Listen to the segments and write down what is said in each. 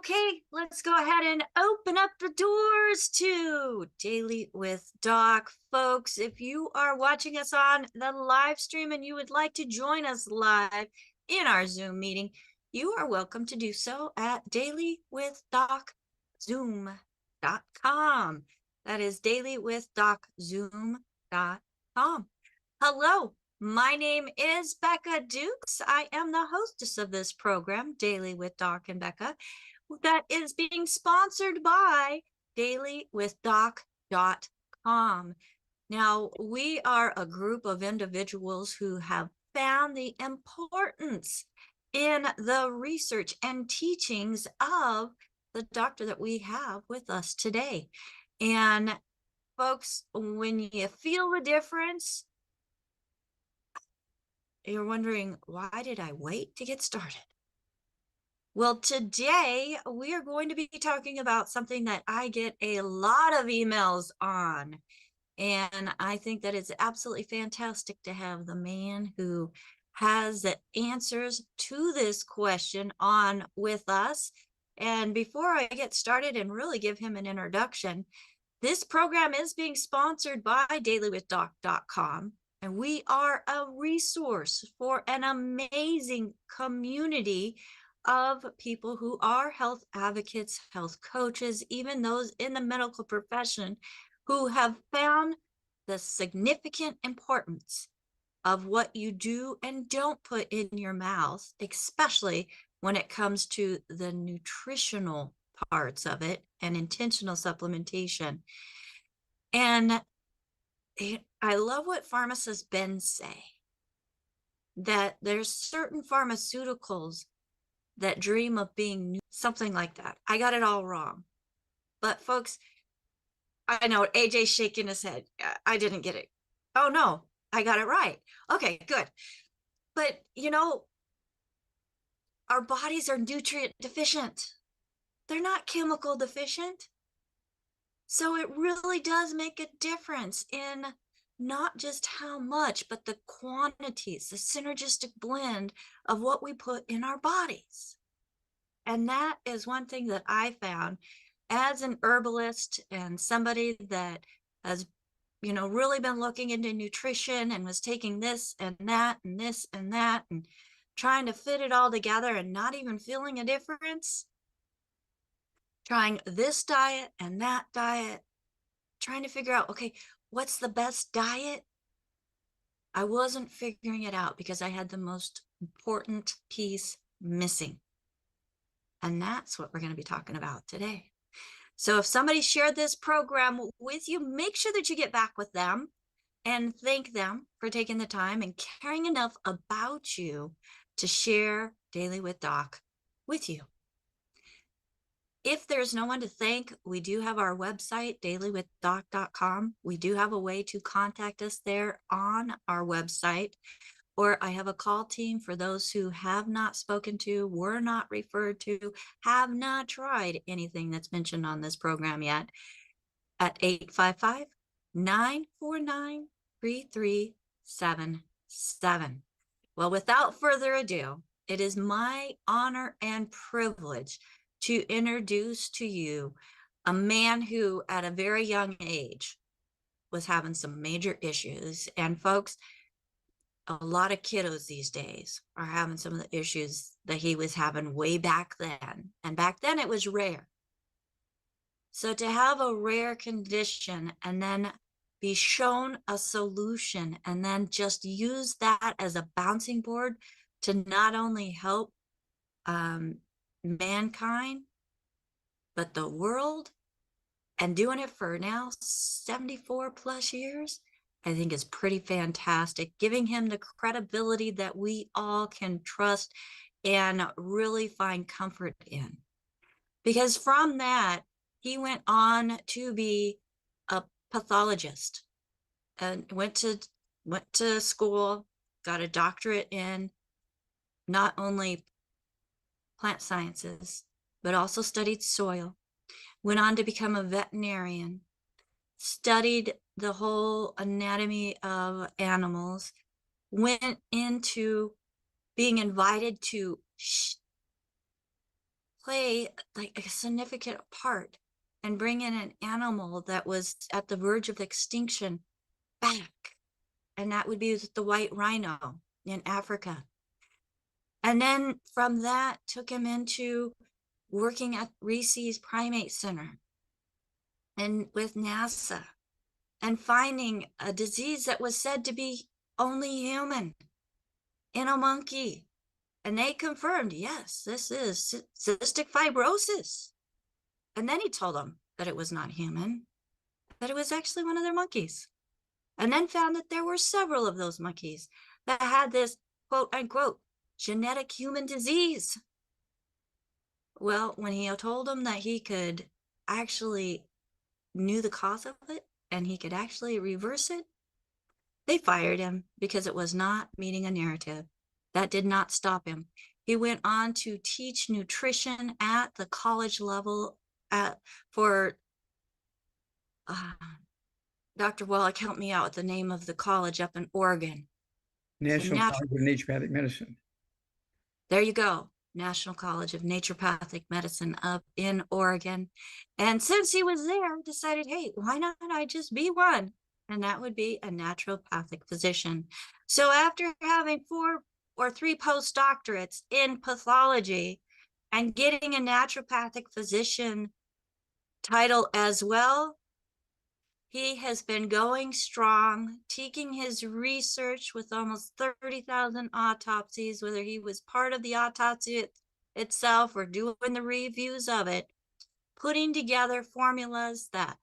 Okay, let's go ahead and open up the doors to Daily with Doc. Folks, if you are watching us on the live stream and you would like to join us live in our Zoom meeting, you are welcome to do so at dailywithdoczoom.com. That is dailywithdoczoom.com. Hello, my name is Becca Dukes. I am the hostess of this program, Daily with Doc and Becca, that is being sponsored by dailywithdoc.com. Now, we are a group of individuals who have found the importance in the research and teachings of the doctor that we have with us today. And folks, when you feel the difference, you're wondering, why did I wait to get started? Well, today we are going to be talking about something that I get a lot of emails on. And I think that it's absolutely fantastic to have the man who has the answers to this question on with us. And before I get started and really give him an introduction, this program is being sponsored by dailywithdoc.com. And we are a resource for an amazing community of people who are health advocates, health coaches, even those in the medical profession who have found the significant importance of what you do and don't put in your mouth, especially when it comes to the nutritional parts of it and intentional supplementation. And I love what pharmacist Ben say, that there's certain pharmaceuticals that dream of being new, something like that. I got it all wrong. But folks, I know AJ's shaking his head. I didn't get it. Oh no, I got it right. Okay, good. But our bodies are nutrient deficient. They're not chemical deficient. So it really does make a difference in not just how much, but the quantities, the synergistic blend of what we put in our bodies. And that is one thing that I found as an herbalist and somebody that has, really been looking into nutrition and was taking this and that and this and that and trying to fit it all together and not even feeling a difference. Trying this diet and that diet, trying to figure out, okay, what's the best diet? I wasn't figuring it out because I had the most important piece missing. And that's what we're going to be talking about today. So if somebody shared this program with you, make sure that you get back with them and thank them for taking the time and caring enough about you to share Daily with Doc with you. If there's no one to thank, we do have our website, dailywithdoc.com. We do have a way to contact us there on our website. Or I have a call team for those who have not spoken to, were not referred to, have not tried anything that's mentioned on this program yet at 855-949-3377. Well, without further ado, it is my honor and privilege to introduce to you a man who at a very young age was having some major issues. And folks, a lot of kiddos these days are having some of the issues that he was having way back then. And back then it was rare. So to have a rare condition and then be shown a solution and then just use that as a bouncing board to not only help mankind, but the world, and doing it for now 74 plus years, I think is pretty fantastic, giving him the credibility that we all can trust and really find comfort in. Because from that, he went on to be a pathologist and went to school, got a doctorate in not only plant sciences, but also studied soil, went on to become a veterinarian, studied the whole anatomy of animals, went into being invited to play like a significant part and bring in an animal that was at the verge of extinction back. And that would be the white rhino in Africa. And then from that took him into working at Reese's Primate Center and with NASA and finding a disease that was said to be only human in a monkey. And they confirmed, yes, this is cystic fibrosis. And then he told them that it was not human, that it was actually one of their monkeys. And then found that there were several of those monkeys that had this quote unquote genetic human disease. Well, when he told them that he could actually knew the cause of it and he could actually reverse it, they fired him because it was not meeting a narrative. That did not stop him. He went on to teach nutrition at the college level for Dr. Wallach, help me out with the name of the college up in Oregon. National College of Naturopathic Medicine. There you go. National College of Naturopathic Medicine up in Oregon. And since he was there, decided, hey, why not I just be one? And that would be a naturopathic physician. So after having 4 or 3 postdoctorates in pathology and getting a naturopathic physician title as well, he has been going strong, taking his research with almost 30,000 autopsies, whether he was part of the autopsy itself or doing the reviews of it, putting together formulas that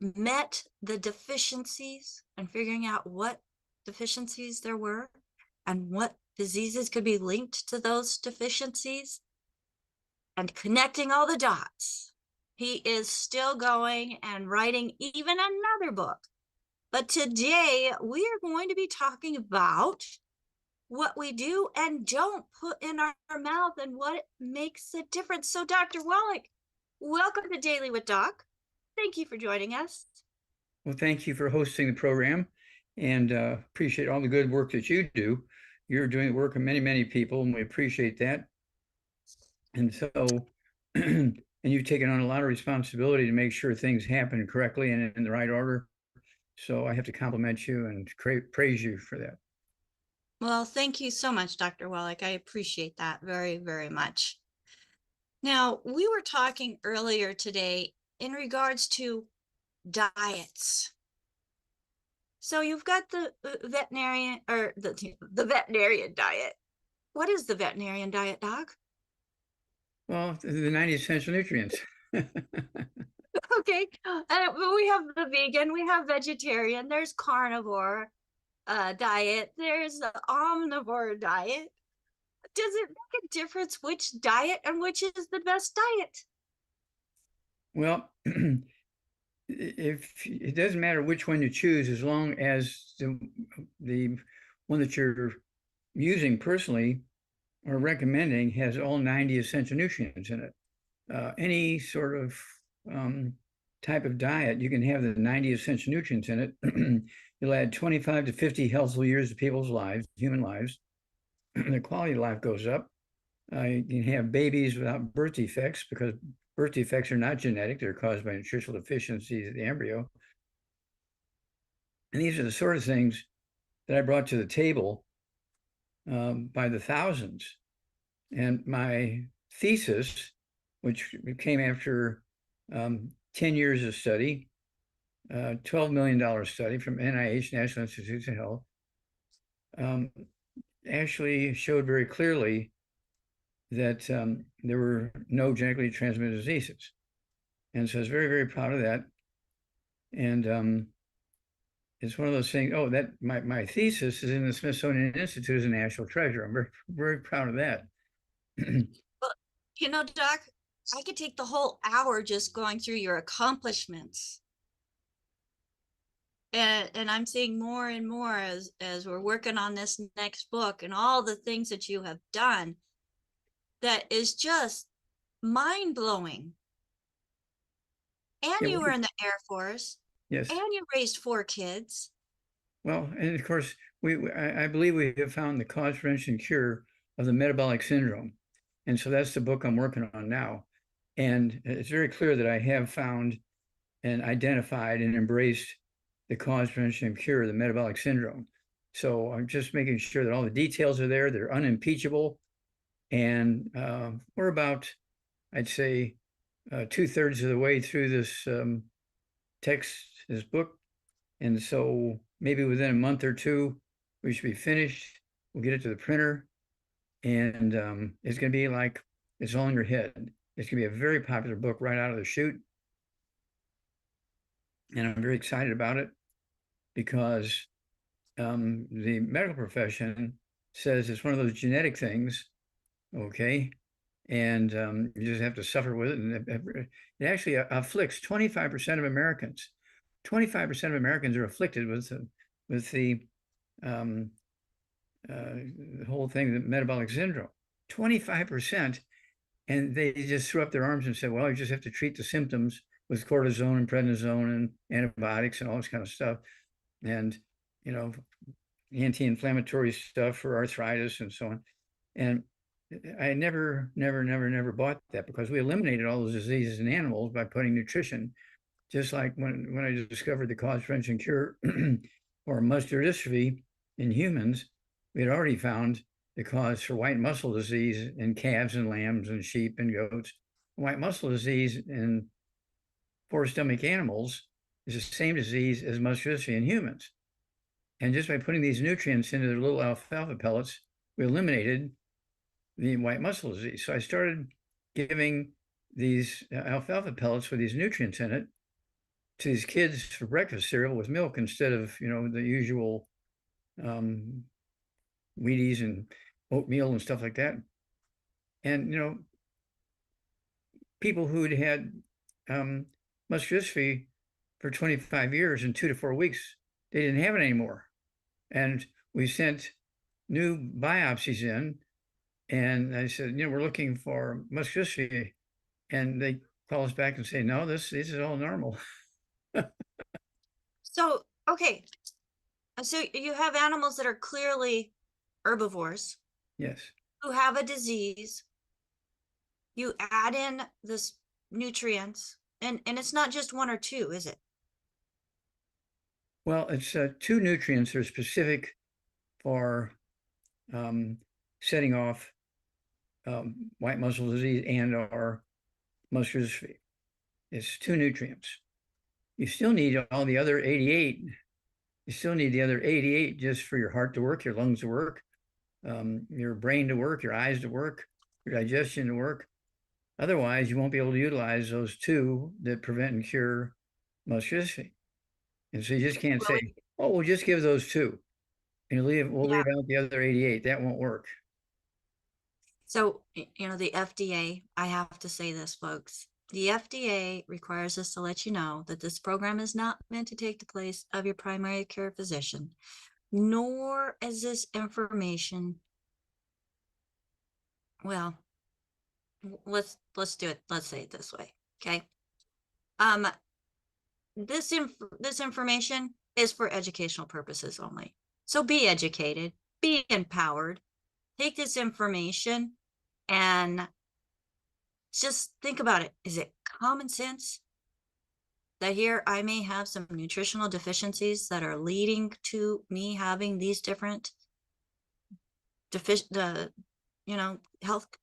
met the deficiencies and figuring out what deficiencies there were and what diseases could be linked to those deficiencies and connecting all the dots. He is still going and writing even another book. But today we are going to be talking about what we do and don't put in our mouth and what makes a difference. So Dr. Wallach, welcome to Daily with Doc. Thank you for joining us. Well, thank you for hosting the program and appreciate all the good work that you do. You're doing the work of many, many people, and we appreciate that. And so, and you've taken on a lot of responsibility to make sure things happen correctly and in the right order. So I have to compliment you and praise you for that. Well, thank you so much, Dr. Wallach. I appreciate that very, very much. Now, we were talking earlier today in regards to diets. So you've got the veterinarian or the veterinarian diet. What is the veterinarian diet, Doc? Well, the 90 essential nutrients. Okay, but we have the vegan, we have vegetarian, there's carnivore diet, there's the omnivore diet. Does it make a difference which diet and which is the best diet? Well, if it doesn't matter which one you choose, as long as the one that you're using personally or recommending has all 90 essential nutrients in it. Any sort of type of diet, you can have the 90 essential nutrients in it. You'll add 25 to 50 healthful years to people's lives, human lives. Their quality of life goes up. You can have babies without birth defects because birth defects are not genetic. They're caused by nutritional deficiencies of the embryo. And these are the sort of things that I brought to the table by the thousands. And my thesis, which came after 10 years of study, $12 million study from NIH, National Institutes of Health, actually showed very clearly that there were no genetically transmitted diseases. And so I was very, very proud of that. And it's one of those things, oh, that my thesis is in the Smithsonian Institute as a national treasure. I'm very, very proud of that. Well, you know, Doc, I could take the whole hour just going through your accomplishments. And I'm seeing more and more as we're working on this next book and all the things that you have done that is just mind-blowing. And Yeah, you were in the Air Force. yes. And you raised 4 kids. Well, and of course, I believe we have found the cause, prevention, cure of the metabolic syndrome. And so that's the book I'm working on now. And it's very clear that I have found and identified and embraced the cause, prevention, and cure of the metabolic syndrome. So I'm just making sure that all the details are there, they're unimpeachable. And we're about, I'd say, 2/3 of the way through this text, this book. And so maybe within a month or two, we should be finished. We'll get it to the printer. And it's going to be like, it's all in your head. It's going to be a very popular book right out of the chute. And I'm very excited about it because the medical profession says it's one of those genetic things, okay? And you just have to suffer with it. And it actually afflicts 25% of Americans. 25% of Americans are afflicted with the whole thing, the metabolic syndrome. 25%. And they just threw up their arms and said, well, you just have to treat the symptoms with cortisone and prednisone and antibiotics and all this kind of stuff. And, you know, anti-inflammatory stuff for arthritis and so on. And I never bought that because we eliminated all those diseases in animals by putting nutrition. Just like when I discovered the cause, prevention, cure for muscular dystrophy in humans, we had already found the cause for white muscle disease in calves and lambs and sheep and goats. White muscle disease in four-stomach animals is the same disease as muscular dystrophy in humans. And just by putting these nutrients into their little alfalfa pellets, we eliminated the white muscle disease. So I started giving these alfalfa pellets with these nutrients in it to these kids for breakfast cereal with milk instead of, you know, the usual Wheaties and oatmeal and stuff like that. And, you know, people who'd had muscular dystrophy for 25 years in 2 to 4 weeks, they didn't have it anymore. And we sent new biopsies in, and I said, you know, we're looking for muscular dystrophy. And they call us back and say, no, this is all normal. So, okay. So you have animals that are clearly herbivores Yes. who have a disease. You add in this nutrients, and it's not just one or two, is it? Well, it's 2 nutrients that are specific for setting off white muscle disease and or muscular dystrophy. It's 2 nutrients. You still need all the other 88. You still need the other 88 just for your heart to work, your lungs to work, your brain to work, your eyes to work, your digestion to work. Otherwise, you won't be able to utilize those 2 that prevent and cure muscular dystrophy. And so you just can't say, oh, we'll just give those 2. And we'll leave out the other 88. That won't work. So, you know, the FDA, I have to say this, folks. The FDA requires us to let you know that this program is not meant to take the place of your primary care physician, nor is this information, well, let's do it. Let's say it this way. Okay. This information is for educational purposes only. So be educated, be empowered, take this information and just think about it. Is it common sense that here I may have some nutritional deficiencies that are leading to me having these different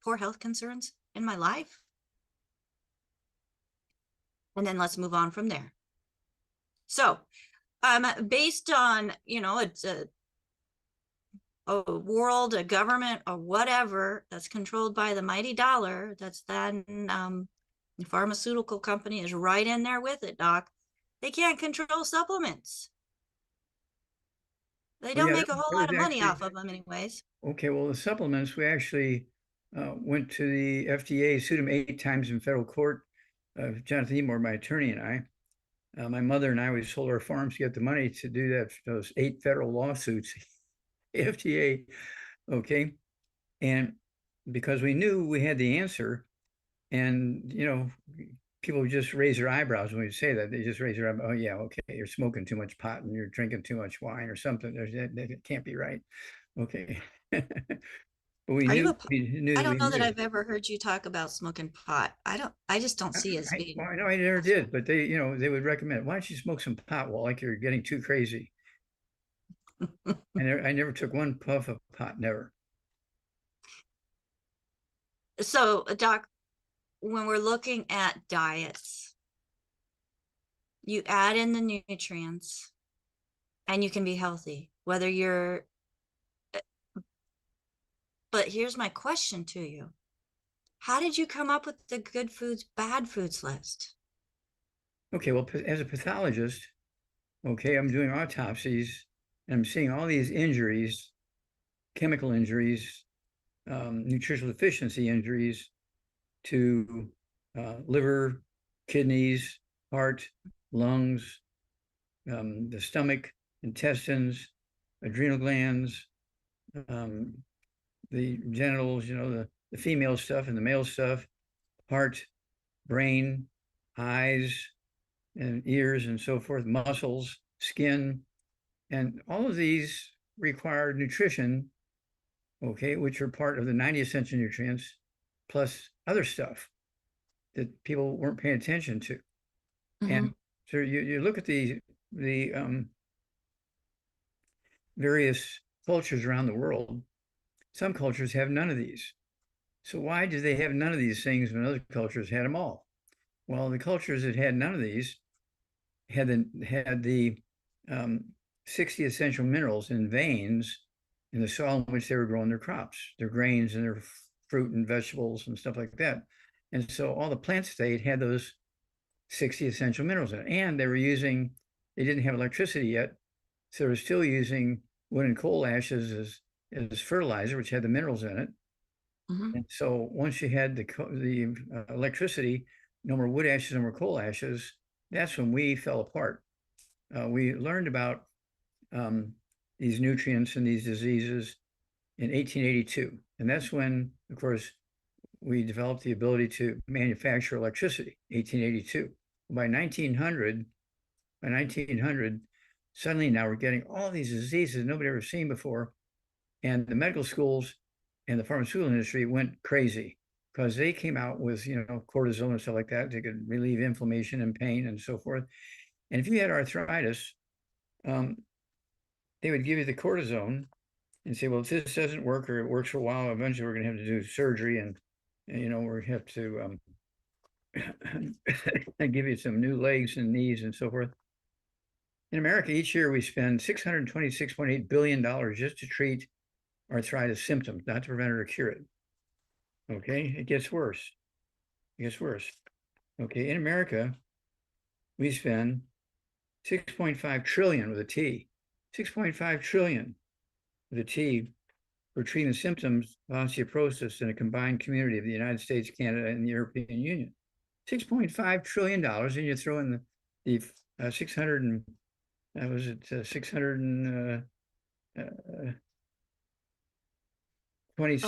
poor health concerns in my life? And then let's move on from there. So, based on, you know, it's a world, a government, or whatever that's controlled by the mighty dollar, that's then the pharmaceutical company is right in there with it, Doc. They can't control supplements. They don't make a whole lot of money off of them anyways. Okay, well, the supplements, we actually went to the FDA, sued them 8 times in federal court. Jonathan Emore, my attorney, and I. My mother and I, we sold our farms to get the money to do those 8 federal lawsuits, FDA, okay? And because we knew we had the answer, and, you know, people would just raise their eyebrows when we say that. They just raise their eyebrows. Oh, yeah, okay, you're smoking too much pot and you're drinking too much wine or something. That can't be right. Okay. but we Are you knew a, we knew I that we don't know that knew. I've ever heard you talk about smoking pot. I just don't see as being Well, I know I never possible. did, but they would recommend, why don't you smoke some pot? Well, like you're getting too crazy. And I never took one puff of pot, never. So, Doc, when we're looking at diets, you add in the nutrients and you can be healthy, whether you're, but here's my question to you. How did you come up with the good foods, bad foods list? Okay, well, as a pathologist, okay, I'm doing autopsies and I'm seeing all these injuries, chemical injuries, nutritional deficiency injuries to liver, kidneys, heart, lungs, the stomach, intestines, adrenal glands, um, the genitals, the female stuff and the male stuff, heart, brain, eyes, and ears, and so forth, muscles, skin, and all of these require nutrition, okay, which are part of the 90 essential nutrients, plus other stuff that people weren't paying attention to. Mm-hmm. And so you look at the various cultures around the world. Some cultures have none of these. So why do they have none of these things when other cultures had them all? Well, the cultures that had none of these had the 60 essential minerals in veins in the soil in which they were growing their crops, their grains and their fruit and vegetables and stuff like that. And so all the plants they ate had those 60 essential minerals in it. And they didn't have electricity yet. So they were still using wood and coal ashes as fertilizer, which had the minerals in it. Mm-hmm. And so once you had the electricity, no more wood ashes, no more coal ashes, that's when we fell apart. We learned about um, these nutrients and these diseases in 1882. And that's when, of course, we developed the ability to manufacture electricity, 1882. By 1900, suddenly now we're getting all these diseases nobody ever seen before. And the medical schools and the pharmaceutical industry went crazy because they came out with, cortisone and stuff like that. They could relieve inflammation and pain and so forth. And if you had arthritis, um, they would give you the cortisone and say, well, if this doesn't work or it works for a while, eventually we're going to have to do surgery and we're going to have to give you some new legs and knees and so forth. In America, each year we spend $626.8 billion just to treat arthritis symptoms, not to prevent it or cure it. Okay, it gets worse. It gets worse. Okay, in America, we spend 6.5 trillion with a T, 6.5 trillion with a T for treating the symptoms of osteoporosis in a combined community of the United States, Canada, and the European Union. $6.5 trillion, and you throw in the 600 and was it A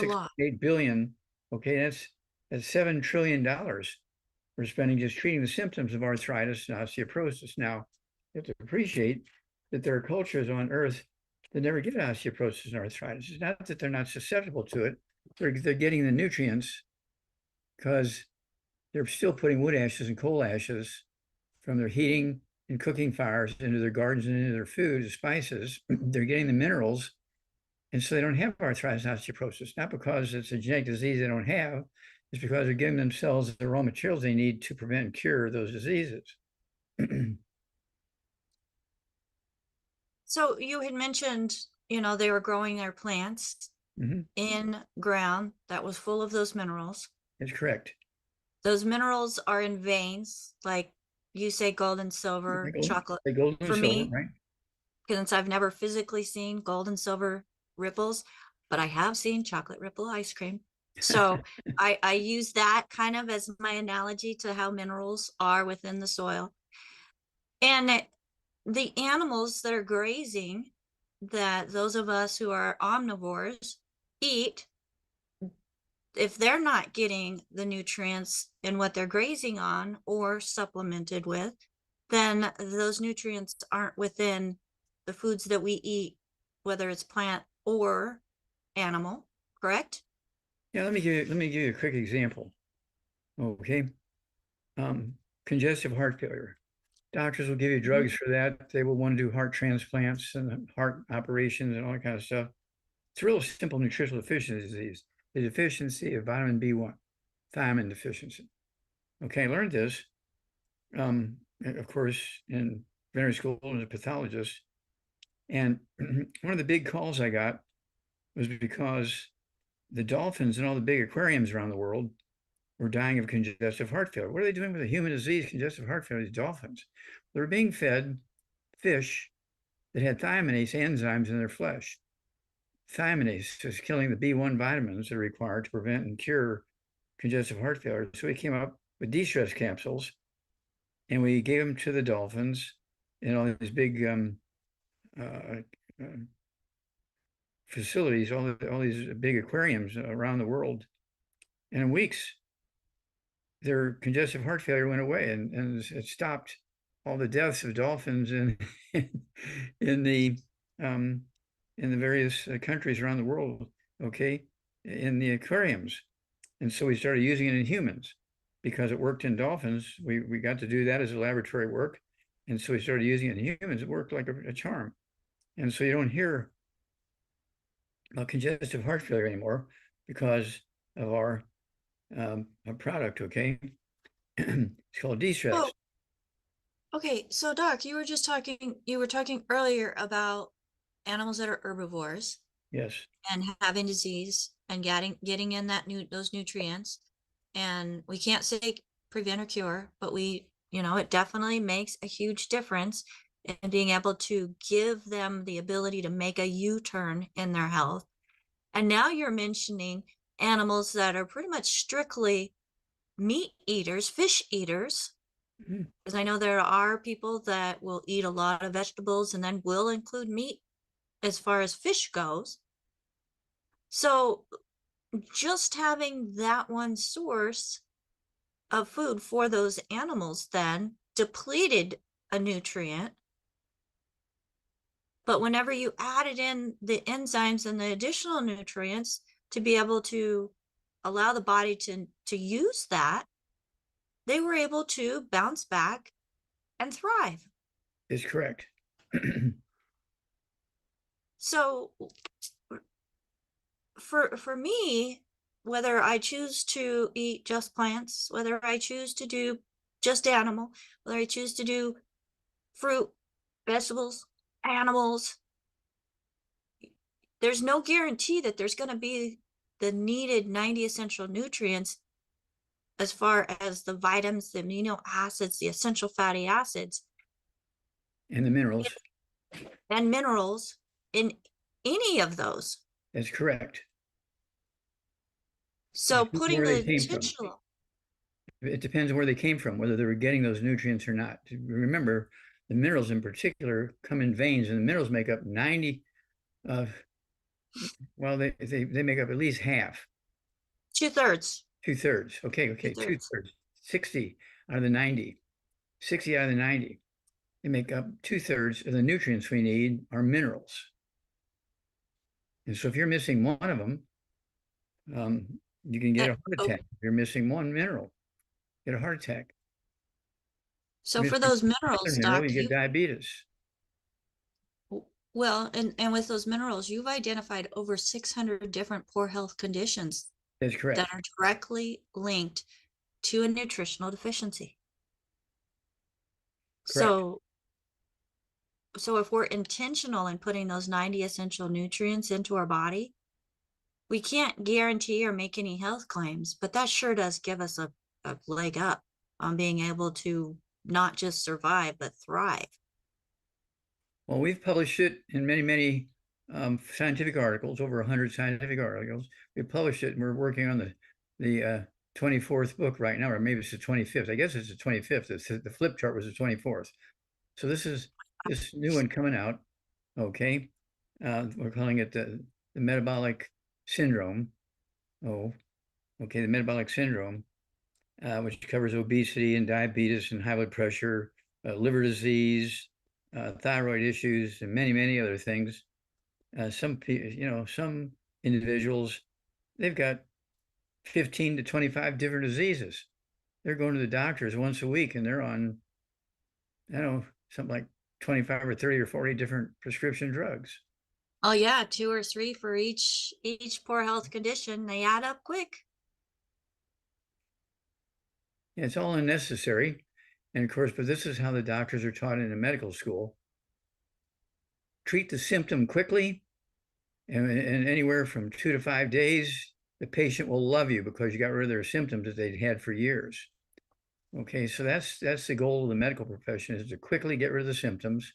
lot. 26.8 billion. Okay, that's $7 trillion we're spending just treating the symptoms of arthritis and osteoporosis. Now, you have to appreciate that there are cultures on Earth that never get osteoporosis and arthritis. It's not that they're not susceptible to it; they're getting the nutrients because they're still putting wood ashes and coal ashes from their heating and cooking fires into their gardens and into their food, the spices. They're getting the minerals, and so they don't have arthritis and osteoporosis. Not because it's a genetic disease they don't have, it's because they're giving themselves the raw materials they need to prevent and cure those diseases. So you had mentioned, they were growing their plants Mm-hmm. in ground that was full of those minerals. That's correct. Those minerals are in veins, like you say, gold and silver, chocolate. Like gold and For silver, me, right? since I've never physically seen gold and silver ripples, but I have seen chocolate ripple ice cream. So I use that kind of as my analogy to how minerals are within the soil. And the animals that are grazing, that those of us who are omnivores eat, if they're not getting the nutrients in what they're grazing on or supplemented with, then those nutrients aren't within the foods that we eat, whether it's plant or animal, correct? Yeah, let me give you a quick example. Okay. Um, Congestive heart failure. Doctors will give you Mhm. drugs for that. They will want to do heart transplants and heart operations and all that kind of stuff. It's a real simple nutritional deficiency disease. The deficiency of vitamin B1, thiamine deficiency. Okay, I learned this, of course, in veterinary school as a pathologist. And one of the big calls I got was because the dolphins and all the big aquariums around the world were dying of congestive heart failure. What are they doing with a human disease, congestive heart failure, these dolphins? They were being fed fish that had thiaminase enzymes in their flesh. Thiaminase is killing the B1 vitamins that are required to prevent and cure congestive heart failure. So we came up with de-stress capsules and we gave them to the dolphins in all these big uh, uh, facilities, all these big aquariums around the world. And in weeks, their congestive heart failure went away, and it stopped all the deaths of dolphins in the um, in the various countries around the world. Okay, in the aquariums, and so we started using it in humans because it worked in dolphins. We got to do that as a laboratory work, and so we started using it in humans. It worked like a charm, and so you don't hear about congestive heart failure anymore because of our product. Okay, it's called de-stress. Oh, okay. So, Doc, you were talking earlier about animals that are herbivores Yes. and having disease and getting in those nutrients. And we can't say prevent or cure, but it definitely makes a huge difference in being able to give them the ability to make a U-turn in their health. And now you're mentioning animals that are pretty much strictly meat eaters, fish eaters, Mhm. because I know there are people that will eat a lot of vegetables and then will include meat as far as fish goes. So just having that one source of food for those animals then depleted a nutrient. But whenever you added in the enzymes and the additional nutrients to be able to allow the body to use that, they were able to bounce back and thrive. Is correct. So for me, whether I choose to eat just plants, whether I choose to do just animal, whether I choose to do fruit, vegetables, animals, there's no guarantee that there's going to be the needed 90 essential nutrients as far as the vitamins, the amino acids, the essential fatty acids, And the minerals. and minerals in any of those. That's correct. It So depends on putting where they the came from. intentional, It depends on where they came from, whether they were getting those nutrients or not. Remember, the minerals in particular come in veins, and the minerals make up 90, uh, well, they make up at least half, 2/3, two-thirds. Okay, 2/3. two-thirds, 60 out of the 90, 60 out of the 90. They make up two-thirds of the nutrients we need are minerals. And so if you're missing one of them, you can get a heart Oh, attack. If you're missing one mineral, get a heart attack. so If for you're those missing minerals, another mineral, Doc, you get diabetes. and with those minerals, you've identified over 600 different poor health conditions That's that correct. are directly linked to a nutritional deficiency. Correct. So, so if we're intentional in putting those 90 essential nutrients into our body, we can't guarantee or make any health claims, but that sure does give us a leg up on being able to not just survive, but thrive. Well, we've published it in many scientific articles, over 100 scientific articles. We published it, and we're working on the 24th book right now, or maybe it's the 25th. I guess it's the 25th. The flip chart was the 24th. So this is this new one coming out. Okay, we're calling it the metabolic syndrome. Oh, okay, the metabolic syndrome, which covers obesity and diabetes and high blood pressure, liver disease, thyroid issues, and many other things. Some individuals, they've got 15 to 25 different diseases. They're going to the doctors once a week and they're on, I don't know, something like 25 or 30 or 40 different prescription drugs. Oh yeah, two or three for each poor health condition. They add up quick. Yeah, it's all unnecessary. And of course, but this is how the doctors are taught in a medical school. Treat the symptom quickly, and anywhere from 2 to 5 days, the patient will love you because you got rid of their symptoms that they'd had for years. Okay, so that's the goal of the medical profession, is to quickly get rid of the symptoms.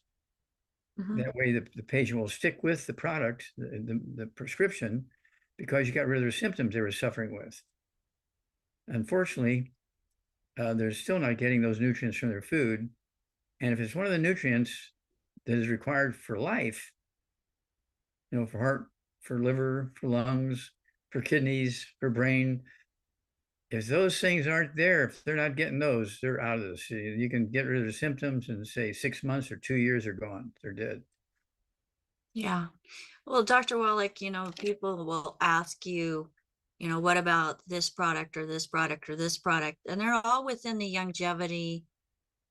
Mm-hmm. That way the patient will stick with the product, the prescription, because you got rid of their symptoms they were suffering with. Unfortunately, they're still not getting those nutrients from their food. And if it's one of the nutrients that is required for life, for heart, for liver, for lungs, for kidneys, for brain, if those things aren't there, if they're not getting those, they're out of this. You can get rid of the symptoms and say 6 months or 2 years are gone. They're dead. Yeah. Well, Dr. Wallach, people will ask you, what about this product or this product or this product? And they're all within the longevity,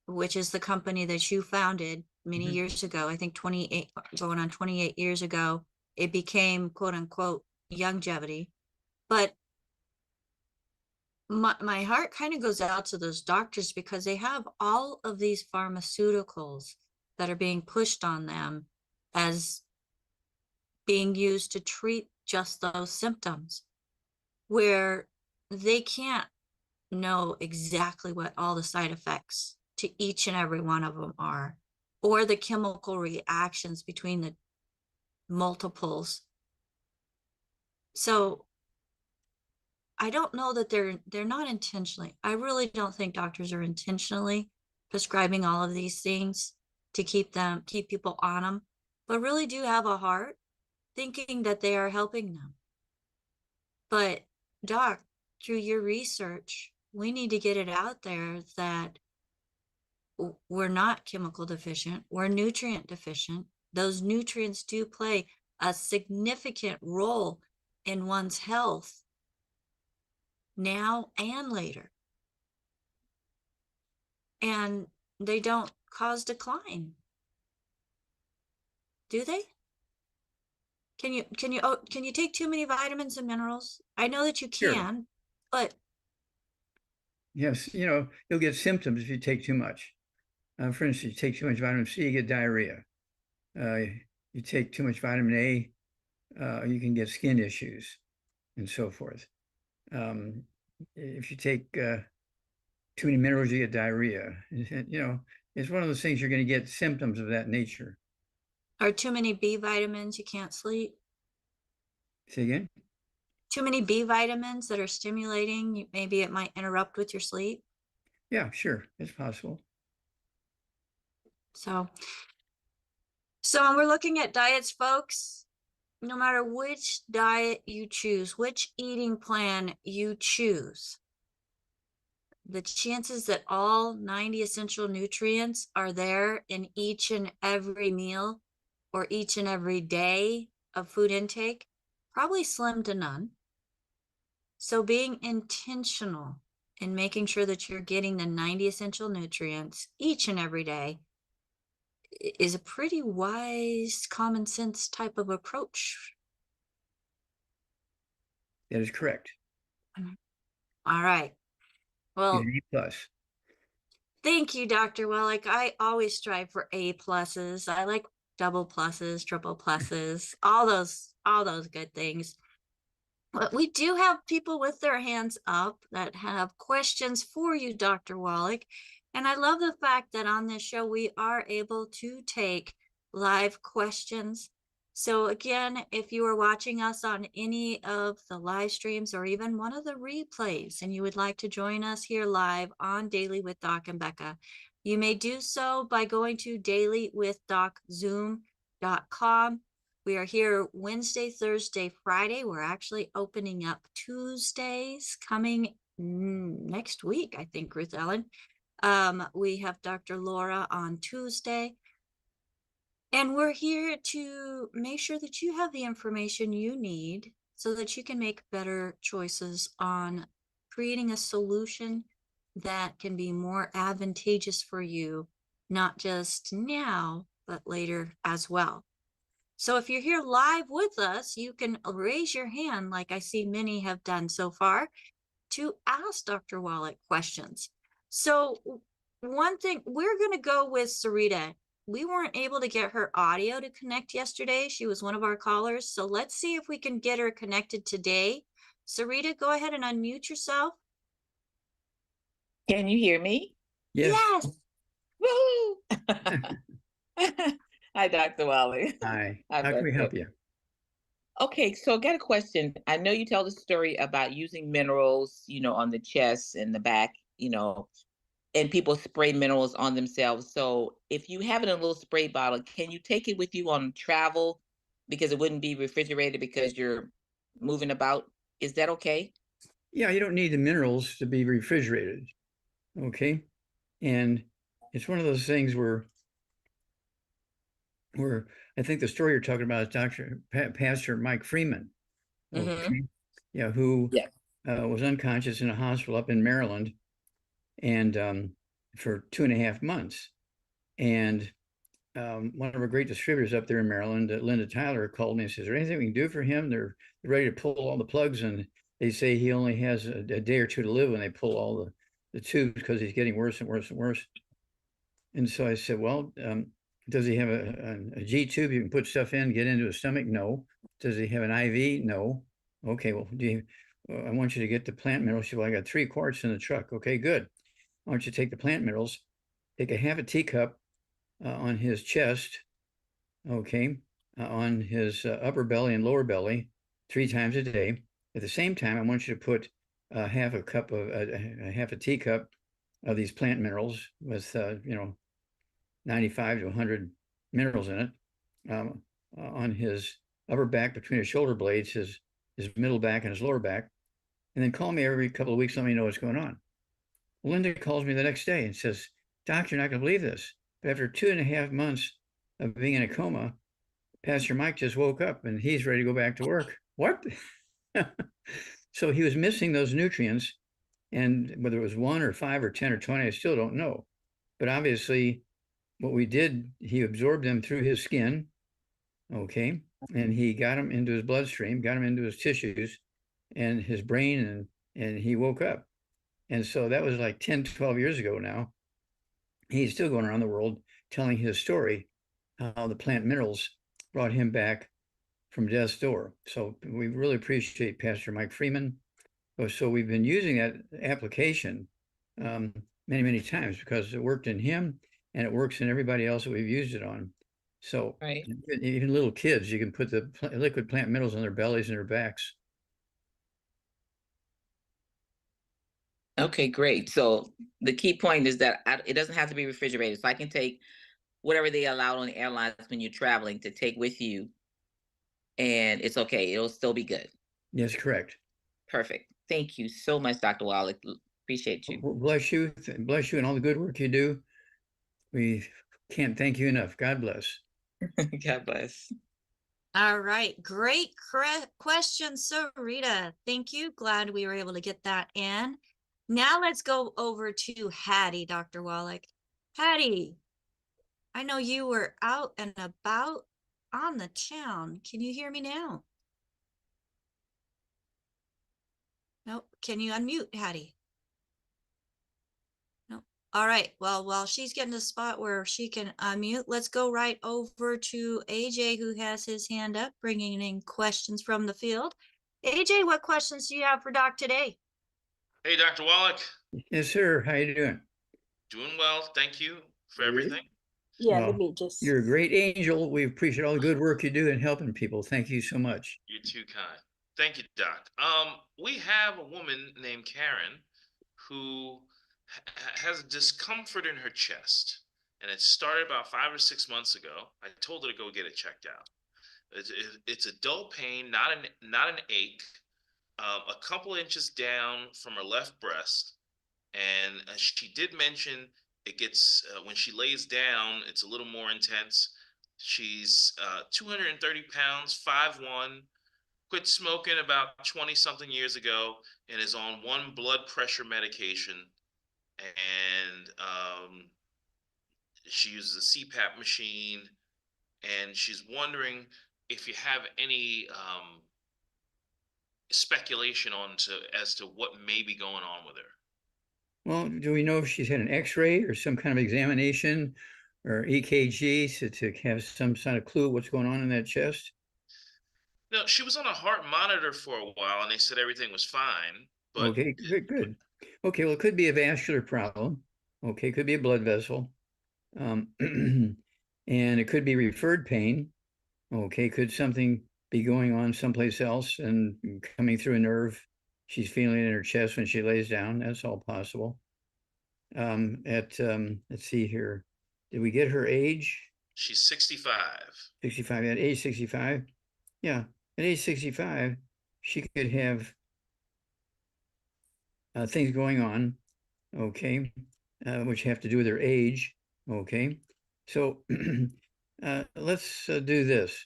which is the company that you founded many Mhm. years ago. I think 28, going on 28 years ago, it became quote unquote longevity. But my heart kind of goes out to those doctors because they have all of these pharmaceuticals that are being pushed on them as being used to treat just those symptoms, where they can't know exactly what all the side effects to each and every one of them are, or the chemical reactions between the multiples. So I don't know that they're not intentionally. I really don't think doctors are intentionally prescribing all of these things to keep people on them, but really do have a heart thinking that they are helping them. But doc, through your research, we need to get it out there that we're not chemical deficient, we're nutrient deficient. Those nutrients do play a significant role in one's health now and later. And they don't cause decline, do they? Can you take too many vitamins and minerals? I know that you Sure. can, but Yes, you'll get symptoms if you take too much. For instance, you take too much vitamin C, you get diarrhea. Uh, you take too much vitamin A, you can get skin issues and so forth. If you take too many minerals, you get diarrhea. It's one of those things you're going to get symptoms of that nature. are too many B vitamins, you can't sleep. Say again? Too many B vitamins that are stimulating, maybe it might interrupt with your sleep. Yeah, sure. It's possible. So, so we're looking at diets, folks. No matter which diet you choose, which eating plan you choose, the chances that all 90 essential nutrients are there in each and every meal or each and every day of food intake, probably slim to none. So being intentional in making sure that you're getting the 90 essential nutrients each and every day is a pretty wise, common sense type of approach. That is correct. All right. Get Well, an A plus. thank you, Dr. Wellek. I always strive for A pluses. I like double pluses, triple pluses, all those good things. But we do have people with their hands up that have questions for you, Dr. Wallach. And I love the fact that on this show, we are able to take live questions. So again, if you are watching us on any of the live streams or even one of the replays, and you would like to join us here live on Daily with Doc and Becca, you may do so by going to dailywithdoczoom.com. We are here Wednesday, Thursday, Friday. We're actually opening up Tuesdays coming next week, I think, Ruth Ellen. We have Dr. Laura on Tuesday. And we're here to make sure that you have the information you need so that you can make better choices on creating a solution that can be more advantageous for you, not just now, but later as well. So if you're here live with us, you can raise your hand, like I see many have done so far, to ask Dr. Wallach questions. So one thing, we're going to go with Sarita. We weren't able to get her audio to connect yesterday. She was one of our callers. So let's see if we can get her connected today. Sarita, go ahead and unmute yourself. Can you hear me? Yes. Yes. Woo! Hi, Dr. Wallach. Hi. Hi, How can we help Beth. you? Okay, so I got a question. I know you tell the story about using minerals, on the chest and the back, and people spray minerals on themselves. So if you have it in a little spray bottle, can you take it with you on travel because it wouldn't be refrigerated because you're moving about? Is that okay? Yeah, you don't need the minerals to be refrigerated. Okay. And it's one of those things where I think the story you're talking about is Pastor Mike Freeman. Okay. Yeah, who Yeah. was unconscious in a hospital up in Maryland and for 2.5 months. And one of our great distributors up there in Maryland, Linda Tyler, called me and says, "Is there anything we can do for him?" They're ready to pull all the plugs, and they say he only has a day or two to live when they pull all the tubes because he's getting worse and worse and worse. And so I said, "Well, does he have a G tube you can put stuff in, get into his stomach?" No. Does he have an IV? No. Okay, well, I want you to get the plant minerals. She said, "Well, I got 3 quarts in the truck." Okay, good. I want you to take the plant minerals, take a half a teacup on his chest, okay, on his upper belly and lower belly 3 times a day. At the same time, I want you to put half a teacup of these plant minerals with 95 to 100 minerals in it on his upper back between his shoulder blades, his middle back and his lower back, and then call me every couple of weeks, let me know what's going on. Well, Linda calls me the next day and says, "Doc, you're not going to believe this, but after 2.5 months of being in a coma, Pastor Mike just woke up and he's ready to go back to work." What? So he was missing those nutrients, and whether it was 1 or 5 or 10 or 20, I still don't know. But obviously, what we did, he absorbed them through his skin, okay, and he got them into his bloodstream, got them into his tissues and his brain, and he woke up. And so that was like 10, 12 years ago now. He's still going around the world telling his story, how the plant minerals brought him back from death's door. So we really appreciate Pastor Mike Freeman. So we've been using that application many, many times because it worked in him and it works in everybody else that we've used it on. So Right. even little kids, you can put the liquid plant minerals on their bellies and their backs. Okay, great. So the key point is that it doesn't have to be refrigerated. So I can take whatever they allow on the airlines when you're traveling to take with you, and it's okay. It'll still be good. Yes, correct. Perfect. Thank you so much, Dr. Wallach. Appreciate you. Bless you. Bless you and all the good work you do. We can't thank you enough. God bless. God bless. All right. Great question, Sarita. Thank you. Glad we were able to get that in. Now let's go over to Hattie, Dr. Wallach. Hattie, I know you were out and about on the town. Can you hear me now? Nope. Can you unmute, Hattie? Nope. All right. Well, while she's getting to the spot where she can unmute, let's go right over to AJ, who has his hand up, bringing in questions from the field. AJ, what questions do you have for Doc today? Hey, Dr. Wallach. Yes, sir. How you doing? Doing well. Thank you for everything. Yeah, Well, let me just. you're a great angel. We appreciate all the good work you do in helping people. Thank you so much. You're too kind. Thank you, Doc. We have a woman named Karen who has discomfort in her chest, and it started about 5 or 6 months ago. I told her to go get it checked out. It's a dull pain, not an ache. A couple inches down from her left breast, and she did mention it gets when she lays down, it's a little more intense. She's 230 pounds, 5'1", quit smoking about 20 something years ago and is on one blood pressure medication. And she uses a CPAP machine, and she's wondering if you have any speculation as to what may be going on with her. Well, do we know if she's had an X-ray or some kind of examination or EKG to have some sort of clue what's going on in that chest? No, she was on a heart monitor for a while, and they said everything was fine. But Okay, good. Okay, well, it could be a vascular problem. Okay, it could be a blood vessel. And it could be referred pain. Okay, could something be going on someplace else and coming through a nerve? She's feeling it in her chest when she lays down. That's all possible. Let's see here. Did we get her age? she's 65. 65. At age 65? Yeah, at age 65, she could have things going on, okay, which have to do with her age, okay. So let's do this.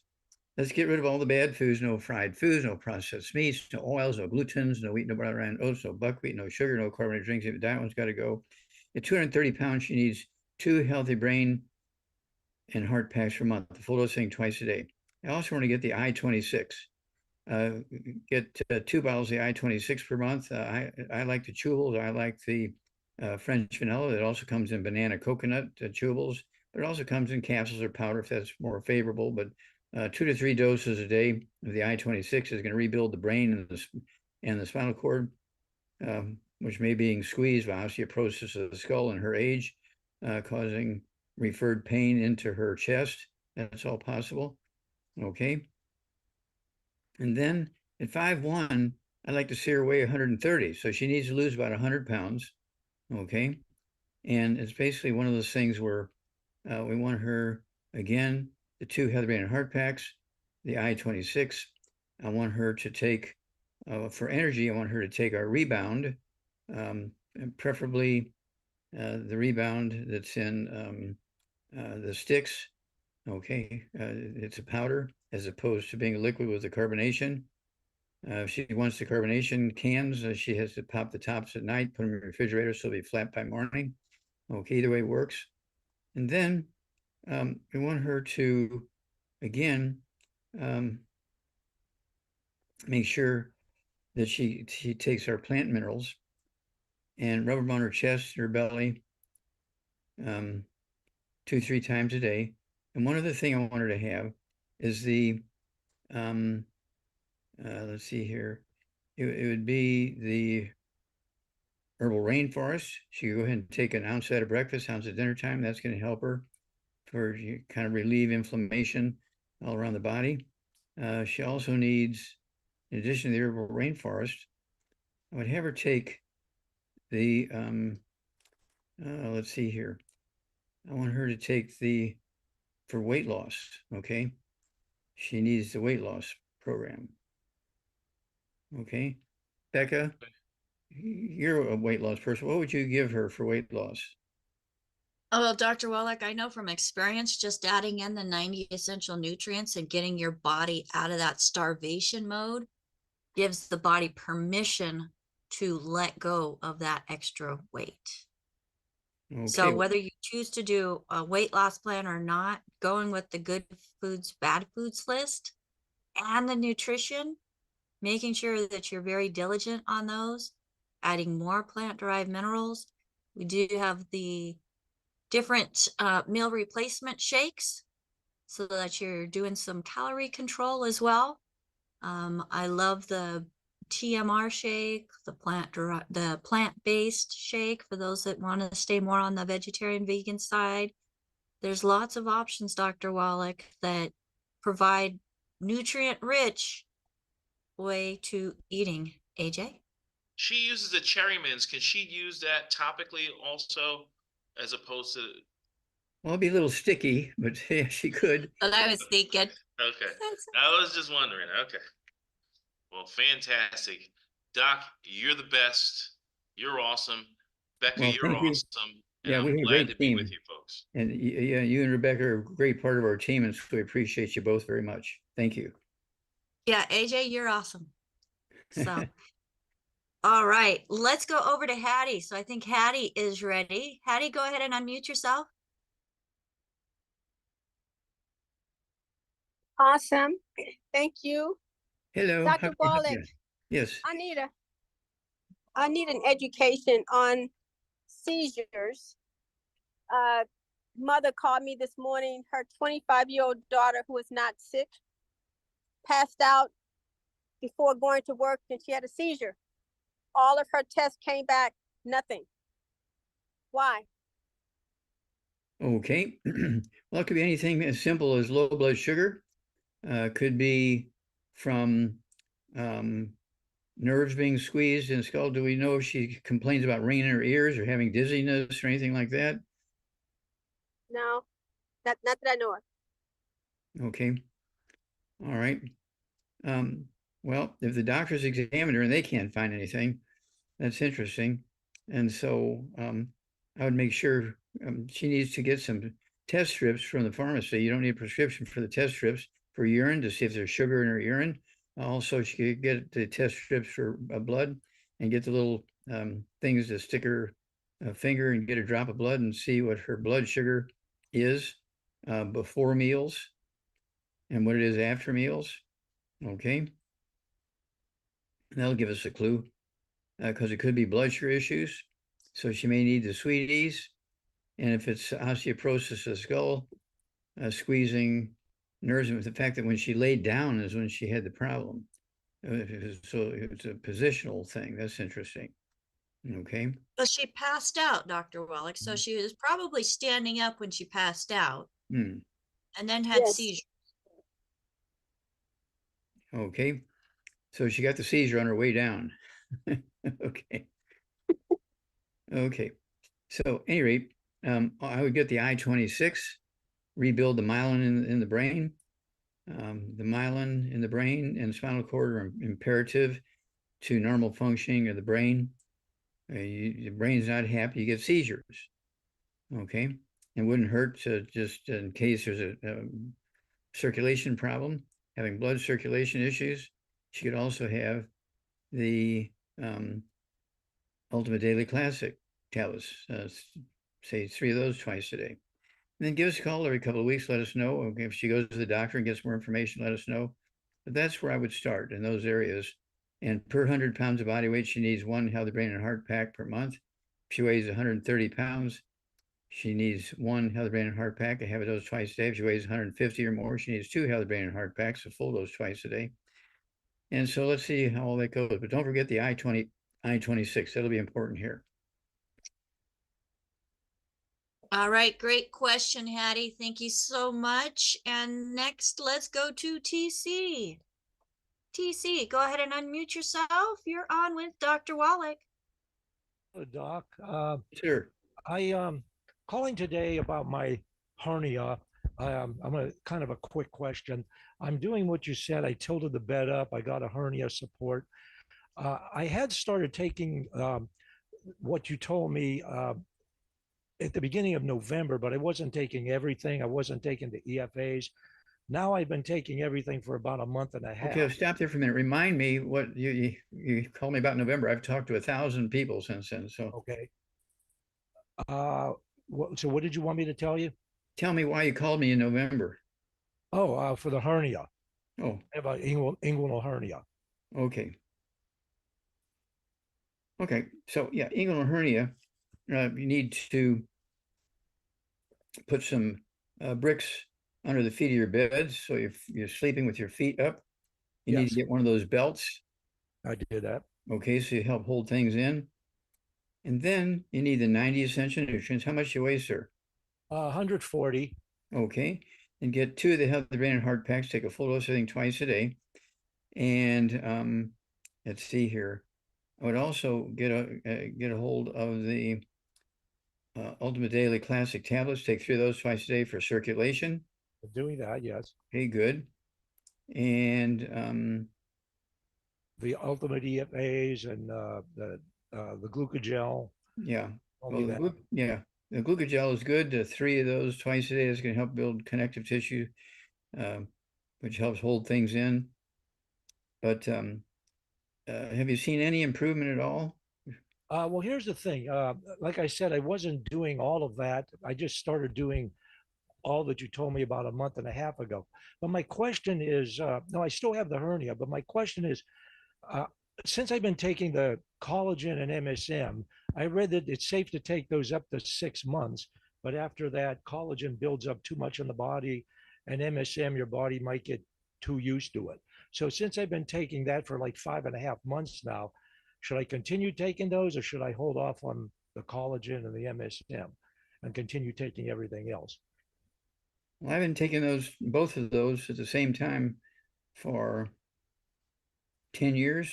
Let's get rid of all the bad foods, no fried foods, no processed meats, no oils, no glutens, no wheat, no butter, and oats, no buckwheat, no sugar, no carbonated drinks. If that one's got to go. At 230 pounds, she needs 2 healthy brain and heart packs per month, the full dose thing twice a day. I also want to get the I-26. Get 2 bottles of the I-26 per month. I like the chewables. I like the French vanilla. It also comes in banana coconut chewables, but it also comes in capsules or powder if that's more favorable. But 2 to 3 doses a day of the I-26 is going to rebuild the brain and the spinal cord, which may be being squeezed by osteoporosis of the skull in her age, causing referred pain into her chest. That's all possible. Okay. And then at 5'1", I'd like to see her weigh 130. So she needs to lose about 100 pounds. Okay. And it's basically one of those things where we want her, again, the 2 healthy brain and heart packs, the I-26. I want her to take, for energy, I want her to take our rebound, and preferably the rebound that's in the sticks. Okay. It's a powder as opposed to being a liquid with the carbonation. If she wants the carbonation cans, she has to pop the tops at night, put them in the refrigerator so they'll be flat by morning. Okay, either way works. And then we want her to, again, make sure that she takes our plant minerals and rub them on her chest, her belly, 2-3 times a day. And one other thing I want her to have is the, let's see here, it would be the herbal rainforest. She could go ahead and take an ounce at breakfast, ounce at dinner time. That's going to help her for kind of relieve inflammation all around the body. She also needs, in addition to the herbal rainforest, I would have her take the, let's see here. I want her to take for weight loss, okay? She needs the weight loss program. Okay. Becca, you're a weight loss person. What would you give her for weight loss? Oh, well, Dr. Wallach, I know from experience, just adding in the 90 essential nutrients and getting your body out of that starvation mode gives the body permission to let go of that extra weight. Okay. So whether you choose to do a weight loss plan or not, going with the good foods, bad foods list and the nutrition, making sure that you're very diligent on those, adding more plant-derived minerals. We do have the different meal replacement shakes so that you're doing some calorie control as well. I love the TMR shake, the plant-based shake for those that want to stay more on the vegetarian vegan side. There's lots of options, Dr. Wallach, that provide nutrient-rich way to eating. AJ? She uses the cherry mints. Can she use that topically also, as opposed to? Well, it'd be a little sticky, but yeah, she could. But I was thinking. Okay. I was just wondering. Okay. Well, fantastic. Doc, you're the best. You're awesome. Becca, Well, you're thank you. awesome. And Yeah, I'm we have a glad great to be team. with you folks. And yeah, you and Rebecca are a great part of our team, and so we appreciate you both very much. Thank you. Yeah, AJ, you're awesome. So, all right, let's go over to Hattie. So I think Hattie is ready. Hattie, go ahead and unmute yourself. Awesome. Thank you. Hello, how Dr. can I help Wallach, you? Yes. I need an education on seizures. Mother called me this morning. Her 25-year-old daughter, who is not sick, passed out before going to work and she had a seizure. All of her tests came back, nothing. Why? Okay. Well, it could be anything as simple as low blood sugar. Could be from nerves being squeezed in the skull. Do we know if she complains about ringing in her ears or having dizziness or anything like that? No, not that I know of. Okay. All right. Well, if the doctors examined her and they can't find anything, that's interesting. And so I would make sure she needs to get some test strips from the pharmacy. You don't need a prescription for the test strips for urine to see if there's sugar in her urine. Also, she could get the test strips for blood and get the little things to stick her finger and get a drop of blood and see what her blood sugar is before meals and what it is after meals. Okay. And that'll give us a clue because it could be blood sugar issues. So she may need the sweeties. And if it's osteoporosis of the skull, squeezing nerves, and the fact that when she laid down is when she had the problem. So it's a positional thing. That's interesting. Okay. But she passed out, Dr. Wallach. So she was probably standing up when she passed out and then had Yes. seizures. Okay. So she got the seizure on her way down. Okay. Okay. So at any rate, I would get the I-26, rebuild the myelin in the brain. The myelin in the brain and spinal cord are imperative to normal functioning of the brain. The brain's not happy, you get seizures. Okay. It wouldn't hurt to just in case there's a circulation problem, having blood circulation issues. She could also have the Ultimate Daily Classic tablets, say 3 of those twice a day. And then give us a call every couple of weeks. Let us know. Okay, if she goes to the doctor and gets more information, let us know. But that's where I would start, in those areas. And per 100 pounds of body weight, she needs 1 Healthy Brain and Heart pack per month. If she weighs 130 pounds, she needs 1 Healthy Brain and Heart pack, a half a dose twice a day. If she weighs 150 or more, she needs 2 Healthy Brain and Heart packs, a full dose twice a day. And so let's see how all that goes. But don't forget the I-26. That'll be important here. All right, great question, Hattie. Thank you so much. And next, let's go to TC. TC, go ahead and unmute yourself. You're on with Dr. Wallach. Hello, Doc. Sure. I calling today about my hernia. I'm a kind of a quick question. I'm doing what you said. I tilted the bed up. I got a hernia support. I had started taking what you told me at the beginning of November, but I wasn't taking everything. I wasn't taking the EFAs. Now I've been taking everything for about a month and a half. Okay, I'll stop there for a minute. Remind me what you called me about November. I've talked to 1,000 people since then. So Okay. So what did you want me to tell you? tell me why you called me in November. Oh, for the hernia. Oh, I have an inguinal hernia. okay. Okay, so yeah, inguinal hernia, you need to put some bricks under the feet of your bed. So you're sleeping with your feet up. You need to Yes. get one of those belts. I did that. Okay, so you help hold things in. And then you need the 90 essential nutrients. How much you weigh, sir? 140. Okay, and get 2 of the Healthy Brain and Heart packs. Take a full dose of everything twice a day. And let's see here. I would also get a hold of the Ultimate Daily Classic tablets. Take 3 of those twice a day for circulation. Doing that, yes. Okay, good. And The ultimate EFAs and the glucogel. yeah, Only that. yeah, the glucogel is good. 3 of those twice a day is going to help build connective tissue, which helps hold things in. But have you seen any improvement at all? Well, here's the thing. Like I said, I wasn't doing all of that. I just started doing all that you told me about a month and a half ago. But my question is, no, I still have the hernia, but my question is, uh, since I've been taking the collagen and MSM, I read that it's safe to take those up to 6 months. But after that, collagen builds up too much in the body, and MSM, your body might get too used to it. So since I've been taking that for like 5.5 months now, should I continue taking those or should I hold off on the collagen and the MSM and continue taking everything else? Well, I've been taking both of those at the same time for 10 years.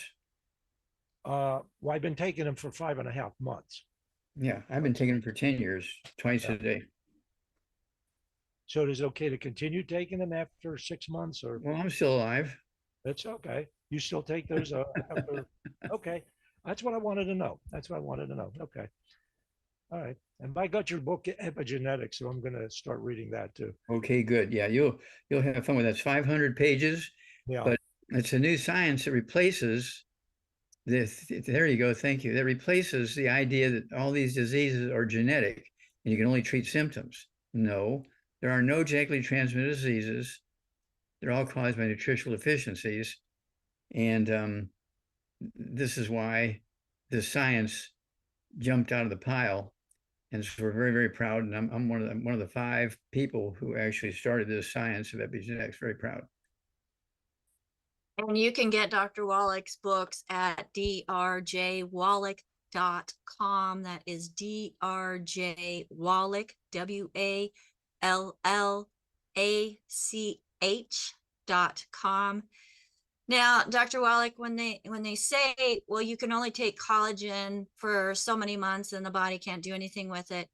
Well, I've been taking them for 5.5 months. Yeah, I've been taking them for 10 years, twice a day. So is it okay to continue taking them after 6 months or? Well, I'm still alive. It's okay. You still take those after? Okay. That's what I wanted to know. That's what I wanted to know. Okay. All right. And I got your book Epigenetics, so I'm going to start reading that too. Okay, good. Yeah, you'll have fun with that. It's 500 pages, Yeah. but it's a new science that replaces this. There you go. Thank you. That replaces the idea that all these diseases are genetic and you can only treat symptoms. No, there are no genetically transmitted diseases. They're all caused by nutritional deficiencies. And this is why the science jumped out of the pile. And so we're very, very proud. And I'm one of the 5 people who actually started this science of epigenetics. Very proud. And you can get Dr. Wallach's books at drjwallach.com. That is drjwallach, WALLACH.com. Now, Dr. Wallach, when they say, well, you can only take collagen for so many months and the body can't do anything with it,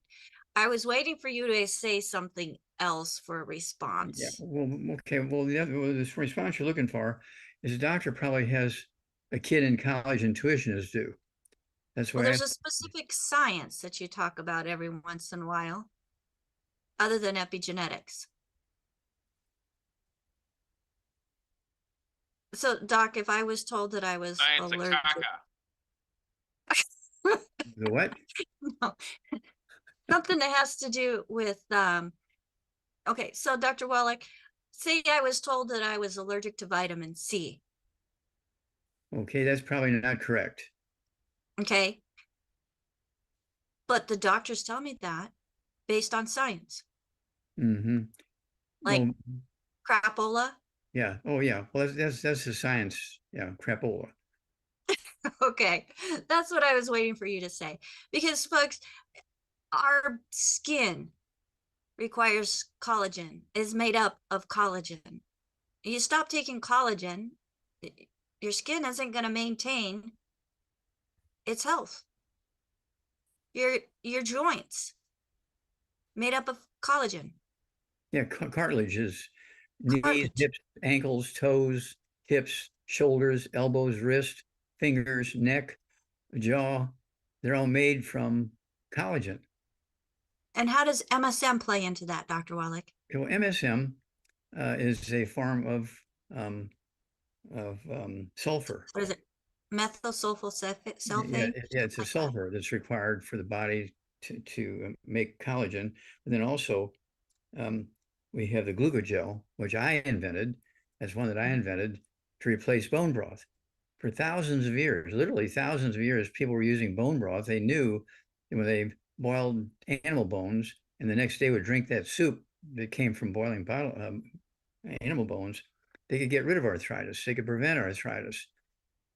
I was waiting for you to say something else for a response. Yeah. Well, okay. Well, this response you're looking for is the doctor probably has a kid in college and tuition is due. That's why Well, there's a specific science that you talk about every once in a while, other than epigenetics. So, Doc, if I was told that I was Science of allergic, caca. the what? no, something that has to do with okay, so Dr. Wallach, say I was told that I was allergic to vitamin C. Okay, that's probably not correct. Okay. But the doctors tell me that based on science. Mm-hmm. Like Well, crapola. yeah. Oh, yeah. Well, that's the science. Yeah, crapola. Okay. That's what I was waiting for you to say. Because folks, our skin requires collagen, is made up of collagen. You stop taking collagen, your skin isn't going to maintain its health. Your joints made up of collagen. Yeah, cartilage is knees, Cartilage. hips, ankles, toes, hips, shoulders, elbows, wrist, fingers, neck, jaw. They're all made from collagen. And how does MSM play into that, Dr. Wallach? Well, MSM is a form of sulfur. What is it? Methyl sulfosulfate? Yeah, it's a sulfur that's required for the body to make collagen. And then also we have the glucogel, which I invented. That's one that I invented to replace bone broth. For thousands of years, literally thousands of years, people were using bone broth. They knew that when they boiled animal bones and the next day would drink that soup that came from boiling animal bones, they could get rid of arthritis. They could prevent arthritis.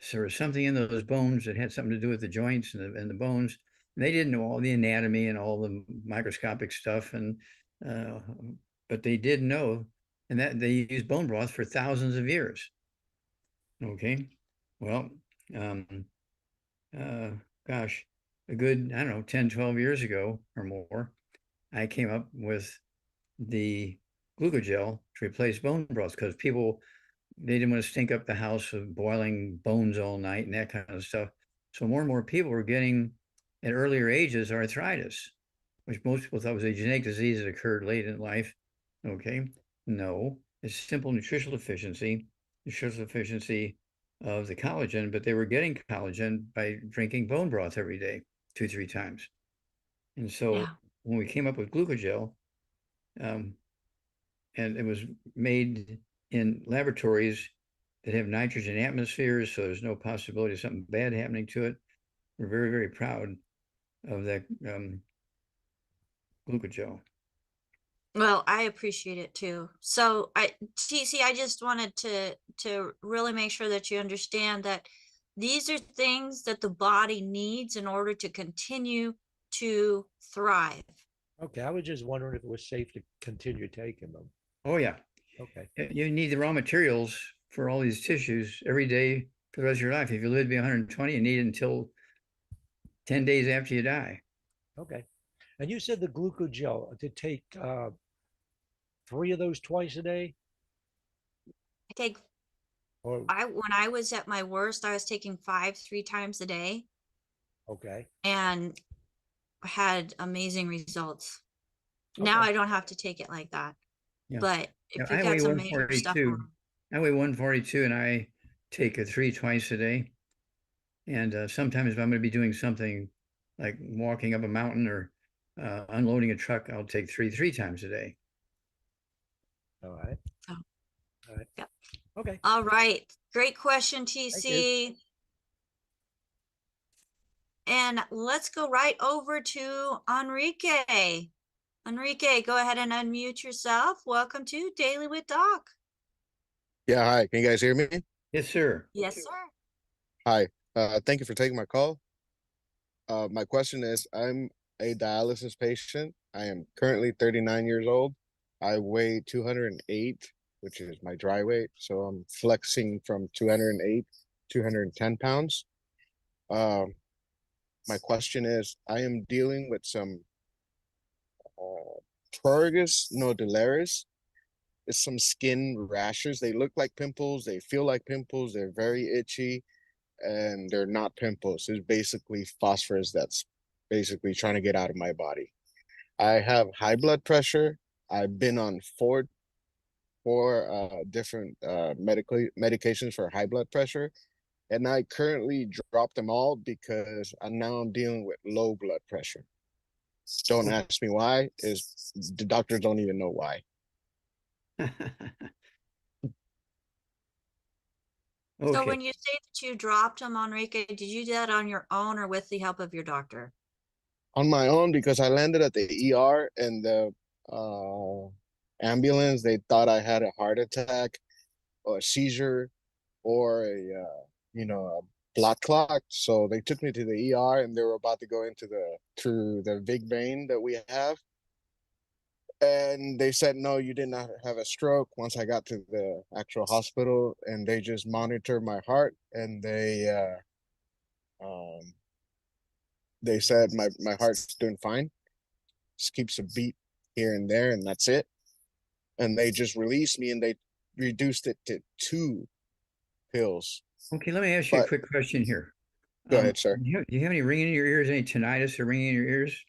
So there was something in those bones that had something to do with the joints and the bones. And they didn't know all the anatomy and all the microscopic stuff, but they did know, and that they used bone broth for thousands of years. Okay, well, gosh, a good, I don't know, 10, 12 years ago or more, I came up with the glucogel to replace bone broth because they didn't want to stink up the house with boiling bones all night and that kind of stuff. So more and more people were getting at earlier ages arthritis, which most people thought was a genetic disease that occurred late in life. Okay, no, it's simple nutritional deficiency of the collagen, but they were getting collagen by drinking bone broth every day, 2-3 times. And so Yeah. when we came up with glucogel, and it was made in laboratories that have nitrogen atmospheres, so there's no possibility of something bad happening to it. We're very, very proud of that glucogel. Well, I appreciate it too. So TC, I just wanted to really make sure that you understand that these are things that the body needs in order to continue to thrive. Okay, I was just wondering if it was safe to continue taking them. Oh yeah, Okay. you need the raw materials for all these tissues every day for the rest of your life. If you live to be 120, you need it until 10 days after you die. Okay. And you said the glucogel to take 3 of those twice a day, I take or when I was at my worst, I was taking 5 3 times a day okay, and had amazing results. Now okay, I don't have to take it like that. Yeah. But Yeah, if I you've weigh got some major stuff 142. going on, I weigh 142 and I take a 3 twice a day. And sometimes if I'm going to be doing something like walking up a mountain or unloading a truck, I'll take 3 times a day. all right, Oh. all right, Yep. okay. All right. Great question, Thank you. TC. And let's go right over to Enrique. Enrique, go ahead and unmute yourself. Welcome to Daily with Doc. Yeah, hi. Can you guys hear me? Yes, sir. Yes, sir. Hi. Thank you for taking my call. My question is, I'm a dialysis patient. I am currently 39 years old. I weigh 208, which is my dry weight. So I'm flexing from 208, 210 pounds. My question is, I am dealing with some prurigus nodularis. It's some skin rashes. They look like pimples. They feel like pimples. They're very itchy. And they're not pimples. It's basically phosphorus that's basically trying to get out of my body. I have high blood pressure. I've been on four different medications for high blood pressure, and I currently dropped them all because now I'm dealing with low blood pressure. Don't ask me why. Is the doctors don't even know why. So Okay. when you say that you dropped them, Enrique, did you do that on your own or with the help of your doctor? On my own, because I landed at the ER and the ambulance, they thought I had a heart attack or a seizure or a blood clot. So they took me to the ER and they were about to go into the big vein that we have. And they said, no, you did not have a stroke. Once I got to the actual hospital, and they just monitored my heart, and they said my heart's doing fine. Just keeps a beat here and there, and that's it. And they just released me, and they reduced it to 2 pills. Okay, let me ask you a But quick question here. go ahead, sir. Do you have any ringing in your ears, any tinnitus or ringing in your ears?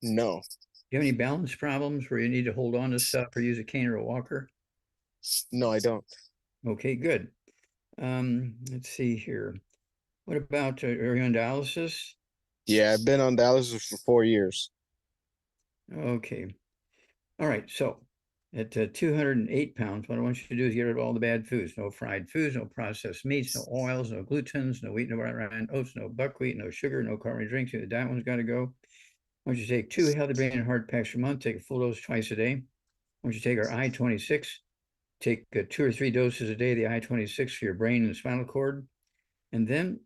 No, Do you have any balance problems where you need to hold on to stuff or use a cane or a walker? no, I don't. Okay, good. Let's see here. What about, are you on dialysis? Yeah, I've been on dialysis for 4 years. Okay. All right. So at 208 pounds, what I want you to do is get rid of all the bad foods. No fried foods, no processed meats, no oils, no glutens, no wheat, no rye, oats, no buckwheat, no sugar, no carbonated drinks. The diet one's got to go. I want you to take 2 healthy brain and heart packs per month. Take a full dose twice a day. I want you to take our I-26. Take 2 or 3 doses a day of the I-26 for your brain and spinal cord. And then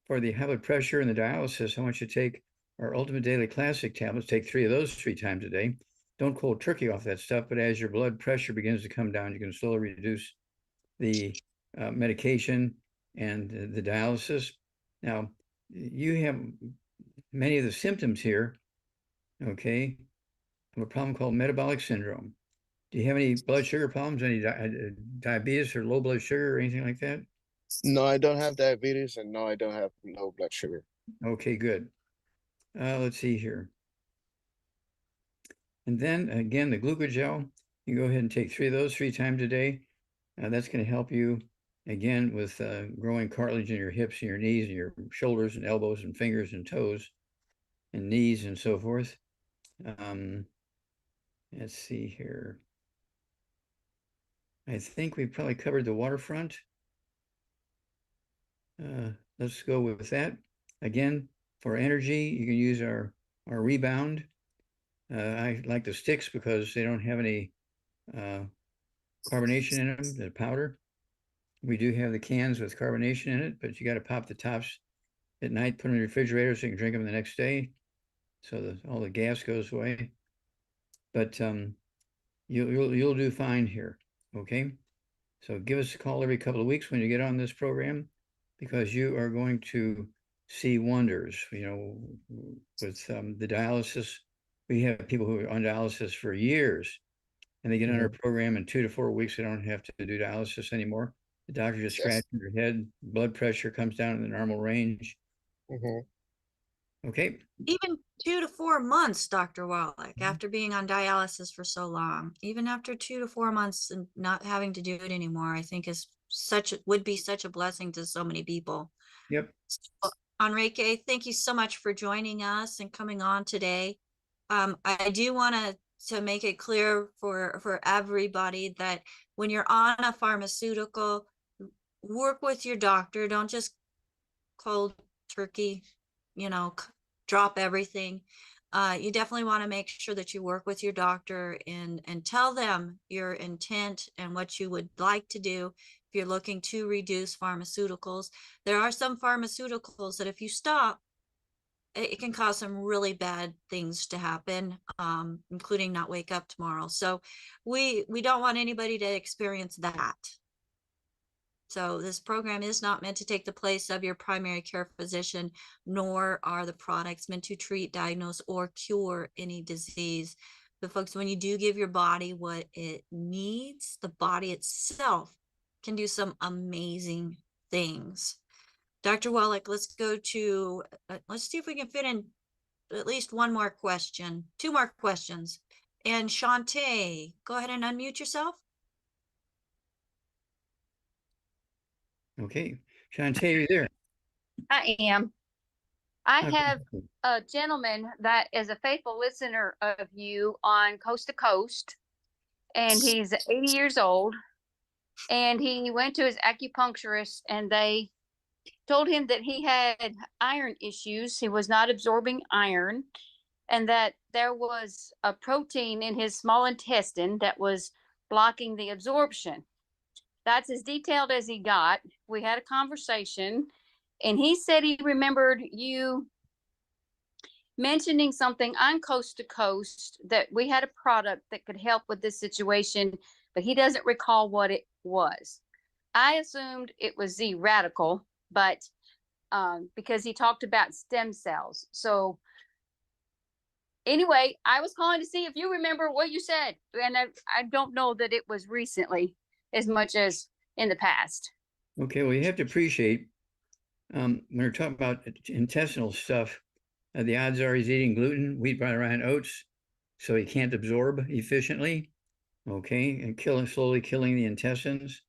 for the high blood pressure and the dialysis, I want you to take our Ultimate Daily Classic tablets. Take 3 of those 3 times a day. Don't cold turkey off that stuff, but as your blood pressure begins to come down, you can slowly reduce the medication and the dialysis. Now, you have many of the symptoms here, okay, of a problem called metabolic syndrome. Do you have any blood sugar problems, any diabetes or low blood sugar or anything like that? No, I don't have diabetes, and no, I don't have low blood sugar. Okay, good. Let's see here. And then again, the glucogel, you go ahead and take 3 of those 3 times a day. That's going to help you again, with growing cartilage in your hips and your knees and your shoulders and elbows and fingers and toes and knees and so forth. Let's see here. I think we probably covered the waterfront. Let's go with that. Again, for energy, you can use our Rebound. I like the sticks because they don't have any carbonation in them, the powder. We do have the cans with carbonation in it, but you got to pop the tops at night, put them in the refrigerator so you can drink them the next day, so that all the gas goes away. But you'll do fine here, okay? So give us a call every couple of weeks when you get on this program, because you are going to see wonders. You know, with the dialysis, we have people who are on dialysis for years, and they get on our program in 2 to 4 weeks. They don't have to do dialysis anymore. The doctor just scratches their head, blood pressure comes down in the normal range. Okay. Even 2 to 4 months, Dr. Wallach, after being on dialysis for so long, even after 2 to 4 months and not having to do it anymore, I think would be such a blessing to so many people. Yep. So, Enrique, thank you so much for joining us and coming on today. I do want to make it clear for everybody that when you're on a pharmaceutical, work with your doctor. Don't just cold turkey, drop everything. You definitely want to make sure that you work with your doctor and tell them your intent and what you would like to do if you're looking to reduce pharmaceuticals. There are some pharmaceuticals that if you stop, it can cause some really bad things to happen, including not wake up tomorrow. So we don't want anybody to experience that. So this program is not meant to take the place of your primary care physician, nor are the products meant to treat, diagnose, or cure any disease. But folks, when you do give your body what it needs, the body itself can do some amazing things. Dr. Wallach, let's go to, let's see if we can fit in at least one more question, 2 more questions. And Shantae, go ahead and unmute yourself. Okay. Shantae, are you there? I am. I Okay. have a gentleman that is a faithful listener of you on Coast to Coast, and he's 80 years old, and he went to his acupuncturist, and they told him that he had iron issues. He was not absorbing iron, and that there was a protein in his small intestine that was blocking the absorption. That's as detailed as he got. We had a conversation, and he said he remembered you mentioning something on Coast to Coast, that we had a product that could help with this situation, but he doesn't recall what it was. I assumed it was Z Radical, but because he talked about stem cells. So anyway, I was calling to see if you remember what you said, and I don't know that it was recently as much as in the past. Okay, well, you have to appreciate when we're talking about intestinal stuff, the odds are he's eating gluten, wheat, bran, rye, and oats, so he can't absorb efficiently. Okay, and slowly killing the intestines.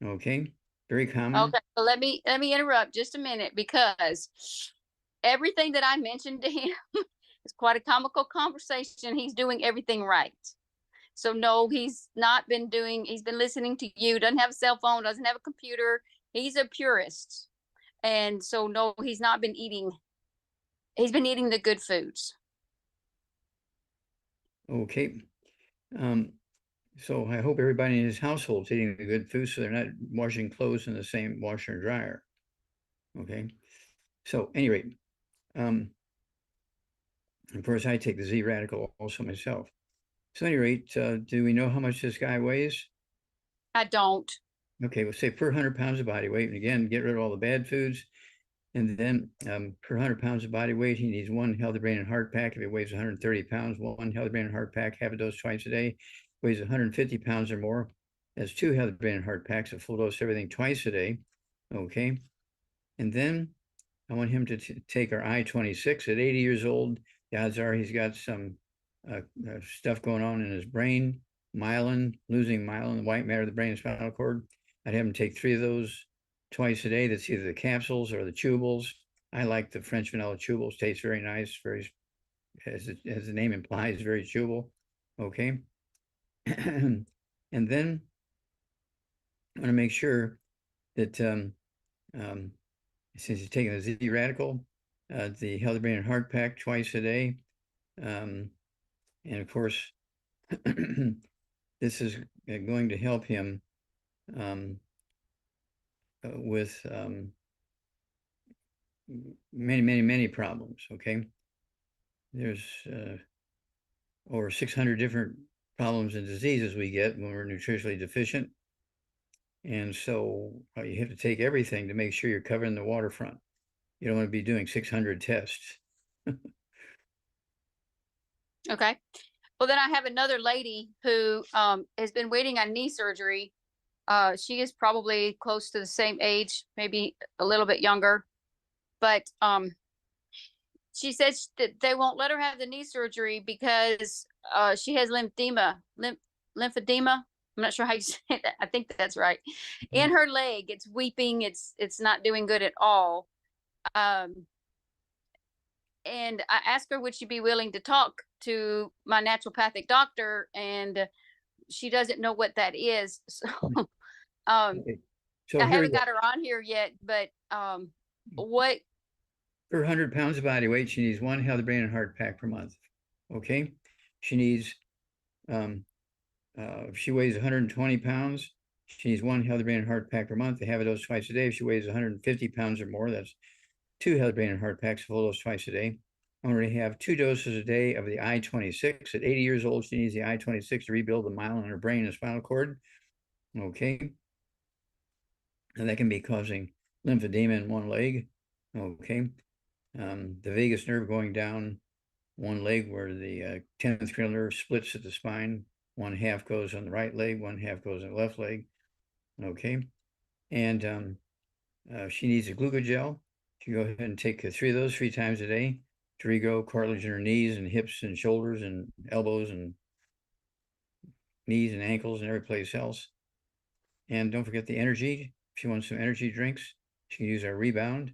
Okay, very common. Okay, so let me interrupt just a minute, because everything that I mentioned to him is quite a comical conversation. He's doing everything right. So no, he's been listening to you, doesn't have a cell phone, doesn't have a computer. He's a purist. And so no, he's been eating the good foods. Okay. So I hope everybody in his household is eating the good food, so they're not washing clothes in the same washer and dryer. Okay. So anyway, of course, I take the Z Radical also myself. So at any rate, do we know how much this guy weighs? I don't. Okay, we'll say per 100 pounds of body weight. And again, get rid of all the bad foods. And then per 100 pounds of body weight, he needs 1 healthy brain and heart pack. If he weighs 130 pounds, 1 healthy brain and heart pack, half a dose twice a day. Weighs 150 pounds or more, that's 2 healthy brain and heart packs, a full dose everything twice a day. Okay. And then I want him to take our I-26 at 80 years old. The odds are he's got some stuff going on in his brain, myelin, losing myelin, the white matter of the brain and spinal cord. I'd have them take 3 of those twice a day. That's either the capsules or the chewables. I like the French vanilla chewables. Tastes very nice, very, as the name implies, very chewable. Okay. And then I want to make sure that since he's taking the Z Radical, the Healthy Brain and Heart Pack twice a day, and of course, this is going to help him with many problems. Okay, there's over 600 different problems and diseases we get when we're nutritionally deficient, and so you have to take everything to make sure you're covering the waterfront. You don't want to be doing 600 tests. Okay. Well, then I have another lady who has been waiting on knee surgery. She is probably close to the same age, maybe a little bit younger, but she says that they won't let her have the knee surgery because she has lymphedema. I'm not sure how you say that. I think that's right. In her leg, it's weeping. It's not doing good at all. And I asked her, would she be willing to talk to my naturopathic doctor? And she doesn't know what that is. So, Okay. So I haven't got her on here yet, but what? For 100 pounds of body weight, she needs 1 Healthy Brain and Heart Pack per month. Okay. She needs, if she weighs 120 pounds, she needs 1 Healthy Brain and Heart Pack per month. They have a dose twice a day. If she weighs 150 pounds or more, that's 2 Healthy Brain and Heart Packs, full dose twice a day. I'm going to have 2 doses a day of the I-26. At 80 years old, she needs the I-26 to rebuild the myelin in her brain and spinal cord. Okay. And that can be causing lymphedema in one leg. Okay. The vagus nerve going down one leg where the 10th cranial nerve splits at the spine. 1/2 goes on the right leg, 1/2 goes on the left leg. Okay. And she needs a glucogel. She go ahead and take 3 of those 3 times a day to regrow cartilage in her knees and hips and shoulders and elbows and knees and ankles and every place else. And don't forget the energy. If she wants some energy drinks, she can use our Rebound.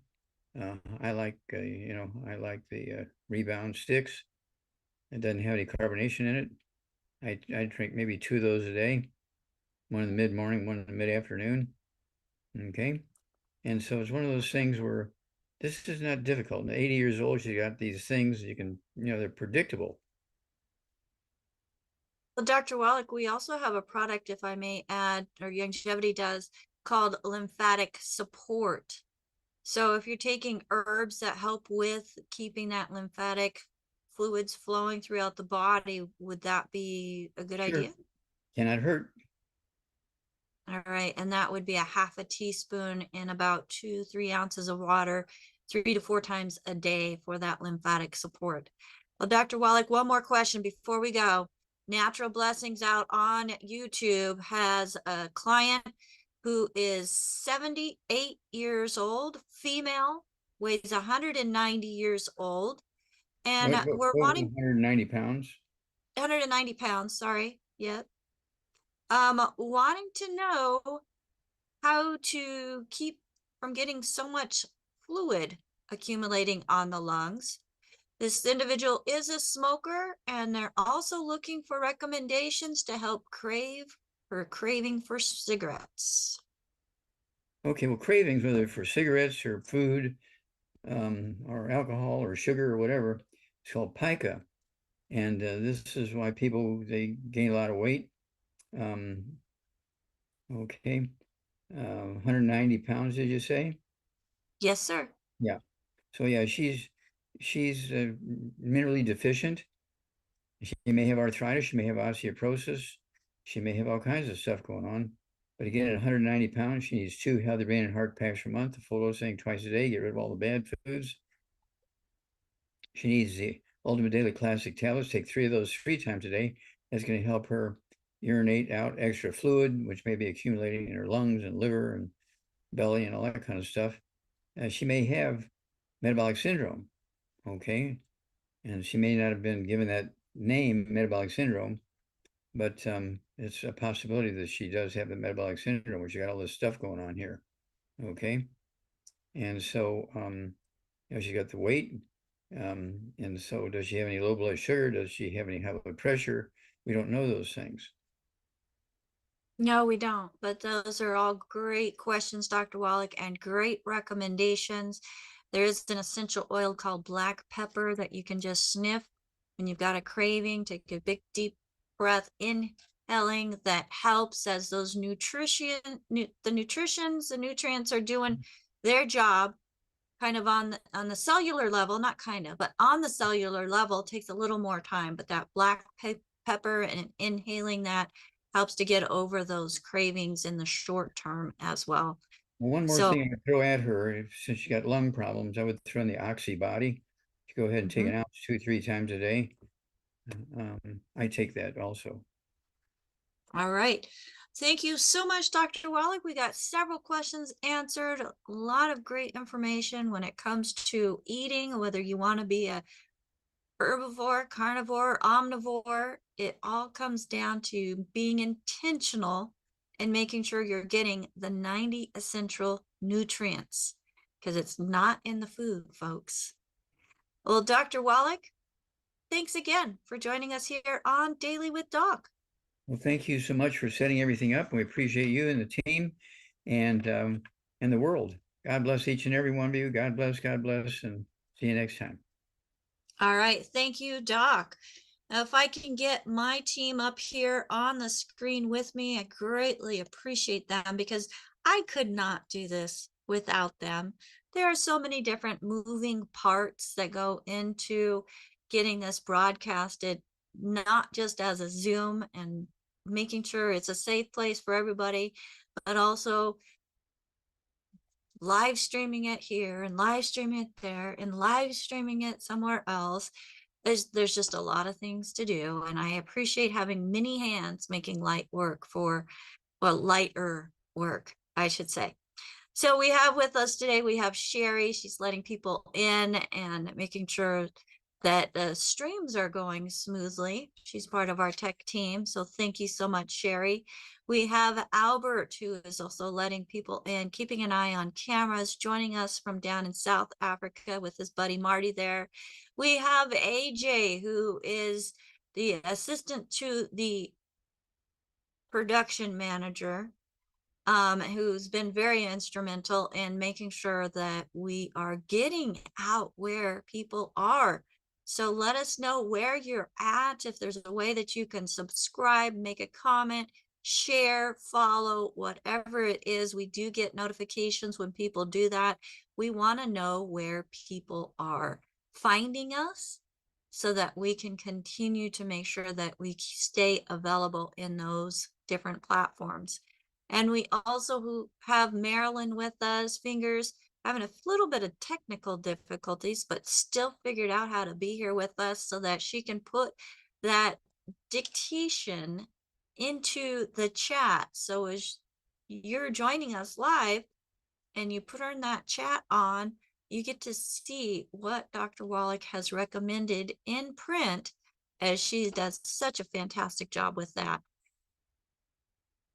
I like, I like the Rebound sticks. It doesn't have any carbonation in it. I drink maybe 2 of those a day, one in the mid-morning, one in the mid-afternoon. Okay. And so it's one of those things where this is not difficult. At 80 years old, she got these things you can, they're predictable. Well, Dr. Wallach, we also have a product, if I may add, or Youngevity does, called lymphatic support. So if you're taking herbs that help with keeping that lymphatic fluids flowing throughout the body, would that be a good idea? Cannot hurt. All right. And that would be a 1/2 teaspoon in about 2-3 ounces of water, 3 to 4 times a day for that lymphatic support. Well, Dr. Wallach, one more question before we go. Natural Blessings out on YouTube has a client who is 78 years old, female, weighs 190 years old. And we're wanting 190 pounds. 190 pounds, sorry. Yep. Wanting to know how to keep from getting so much fluid accumulating on the lungs. This individual is a smoker, and they're also looking for recommendations to help craving for cigarettes. Okay, well, cravings, whether for cigarettes or food, or alcohol or sugar or whatever, it's called pica. And this is why they gain a lot of weight. Okay. 190 pounds, did you say? Yes, sir. Yeah. So yeah, she's minerally deficient. She may have arthritis, she may have osteoporosis, she may have all kinds of stuff going on. But again, at 190 pounds, she needs 2 Healthy Brain and Heart Packs per month, a full dose thing twice a day, get rid of all the bad foods. She needs the Ultimate Daily Classic tablets, take 3 of those 3 times a day. That's going to help her urinate out extra fluid, which may be accumulating in her lungs and liver and belly and all that kind of stuff. She may have metabolic syndrome, okay? And she may not have been given that name, metabolic syndrome, but it's a possibility that she does have the metabolic syndrome, where she got all this stuff going on here. Okay. And so, she got the weight. And so does she have any low blood sugar? Does she have any high blood pressure? We don't know those things. No, we don't. But those are all great questions, Dr. Wallach, and great recommendations. There is an essential oil called black pepper that you can just sniff when you've got a craving. Take a big, deep breath, inhaling. That helps as those the nutrients are doing their job kind of on the cellular level, not kind of, but on the cellular level takes a little more time. But that black pepper and inhaling that helps to get over those cravings in the short term as well. Well, one more So, thing I could throw at her, since she got lung problems, I would throw in the Oxy Body. To go ahead and take an ounce 2-3 times a day. I take that also. all right. Thank you so much, Dr. Wallach. We got several questions answered, a lot of great information when it comes to eating, whether you want to be a herbivore, carnivore, omnivore. It all comes down to being intentional and making sure you're getting the 90 essential nutrients, because it's not in the food, folks. Well, Dr. Wallach, thanks again for joining us here on Daily with Doc. Well, thank you so much for setting everything up. We appreciate you and the team and the world. God bless each and every one of you. God bless, and see you next time. All right. Thank you, Doc. Now, if I can get my team up here on the screen with me, I greatly appreciate them, because I could not do this without them. There are so many different moving parts that go into getting this broadcasted, not just as a Zoom and making sure it's a safe place for everybody, but also live streaming it here and live streaming it there and live streaming it somewhere else. There's just a lot of things to do, and I appreciate having many hands making lighter work, I should say. So we have with us today, we have Sherry. She's letting people in and making sure that the streams are going smoothly. She's part of our tech team, so thank you so much, Sherry. We have Albert, who is also letting people in, keeping an eye on cameras, joining us from down in South Africa with his buddy Marty there. We have AJ, who is the assistant to the production manager, who's been very instrumental in making sure that we are getting out where people are. So let us know where you're at. If there's a way that you can subscribe, make a comment, share, follow, whatever it is. We do get notifications when people do that. We want to know where people are finding us, so that we can continue to make sure that we stay available in those different platforms. And we also have Marilyn with us, Fingers, having a little bit of technical difficulties, but still figured out how to be here with us so that she can put that dictation into the chat. So as you're joining us live and you put on that chat on, you get to see what Dr. Wallach has recommended in print, as she does such a fantastic job with that.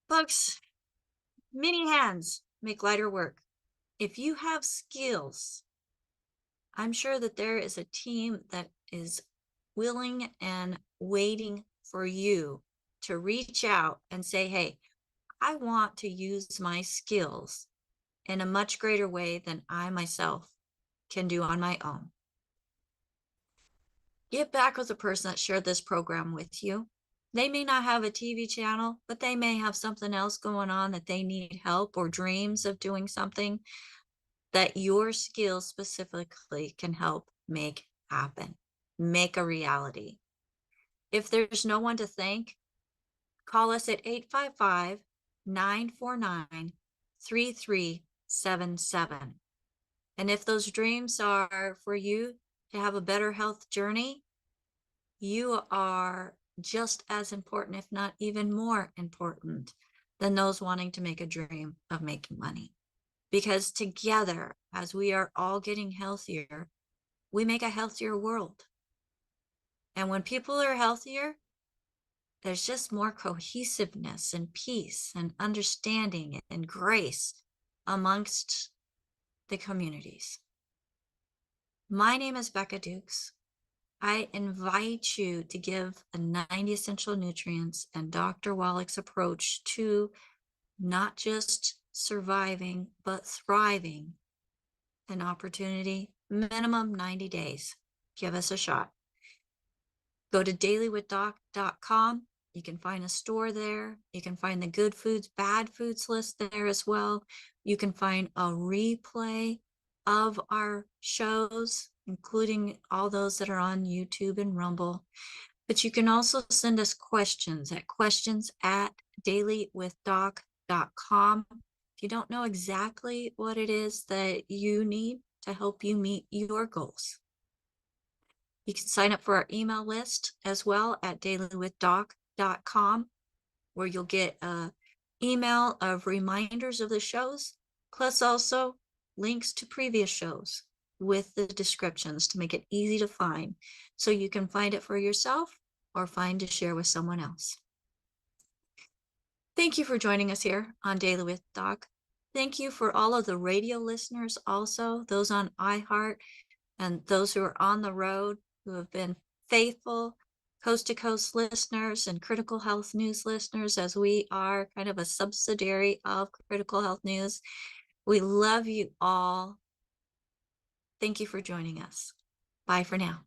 Folks, many hands make lighter work. If you have skills, I'm sure that there is a team that is willing and waiting for you to reach out and say, hey, I want to use my skills in a much greater way than I myself can do on my own. Get back with the person that shared this program with you. They may not have a TV channel, but they may have something else going on that they need help, or dreams of doing something that your skills specifically can help make happen, make a reality. If there's no one to thank, call us at 855-949-3377. And if those dreams are for you to have a better health journey, you are just as important, if not even more important, than those wanting to make a dream of making money. Because together, as we are all getting healthier, we make a healthier world. And when people are healthier, there's just more cohesiveness and peace and understanding and grace amongst the communities. My name is Becca Dukes. I invite you to give the 90 essential nutrients and Dr. Wallach's approach to not just surviving, but thriving an opportunity, minimum 90 days. Give us a shot. Go to dailywithdoc.com. You can find a store there. You can find the good foods, bad foods list there as well. You can find a replay of our shows, including all those that are on YouTube and Rumble. But you can also send us questions at questions@dailywithdoc.com. If you don't know exactly what it is that you need to help you meet your goals, you can sign up for our email list as well at dailywithdoc.com, where you'll get an email of reminders of the shows, plus also links to previous shows with the descriptions to make it easy to find, so you can find it for yourself or find to share with someone else. Thank you for joining us here on Daily with Doc. Thank you for all of the radio listeners also, those on iHeart and those who are on the road, who have been faithful coast to coast listeners and Critical Health News listeners, as we are kind of a subsidiary of Critical Health News. We love you all. Thank you for joining us. Bye for now.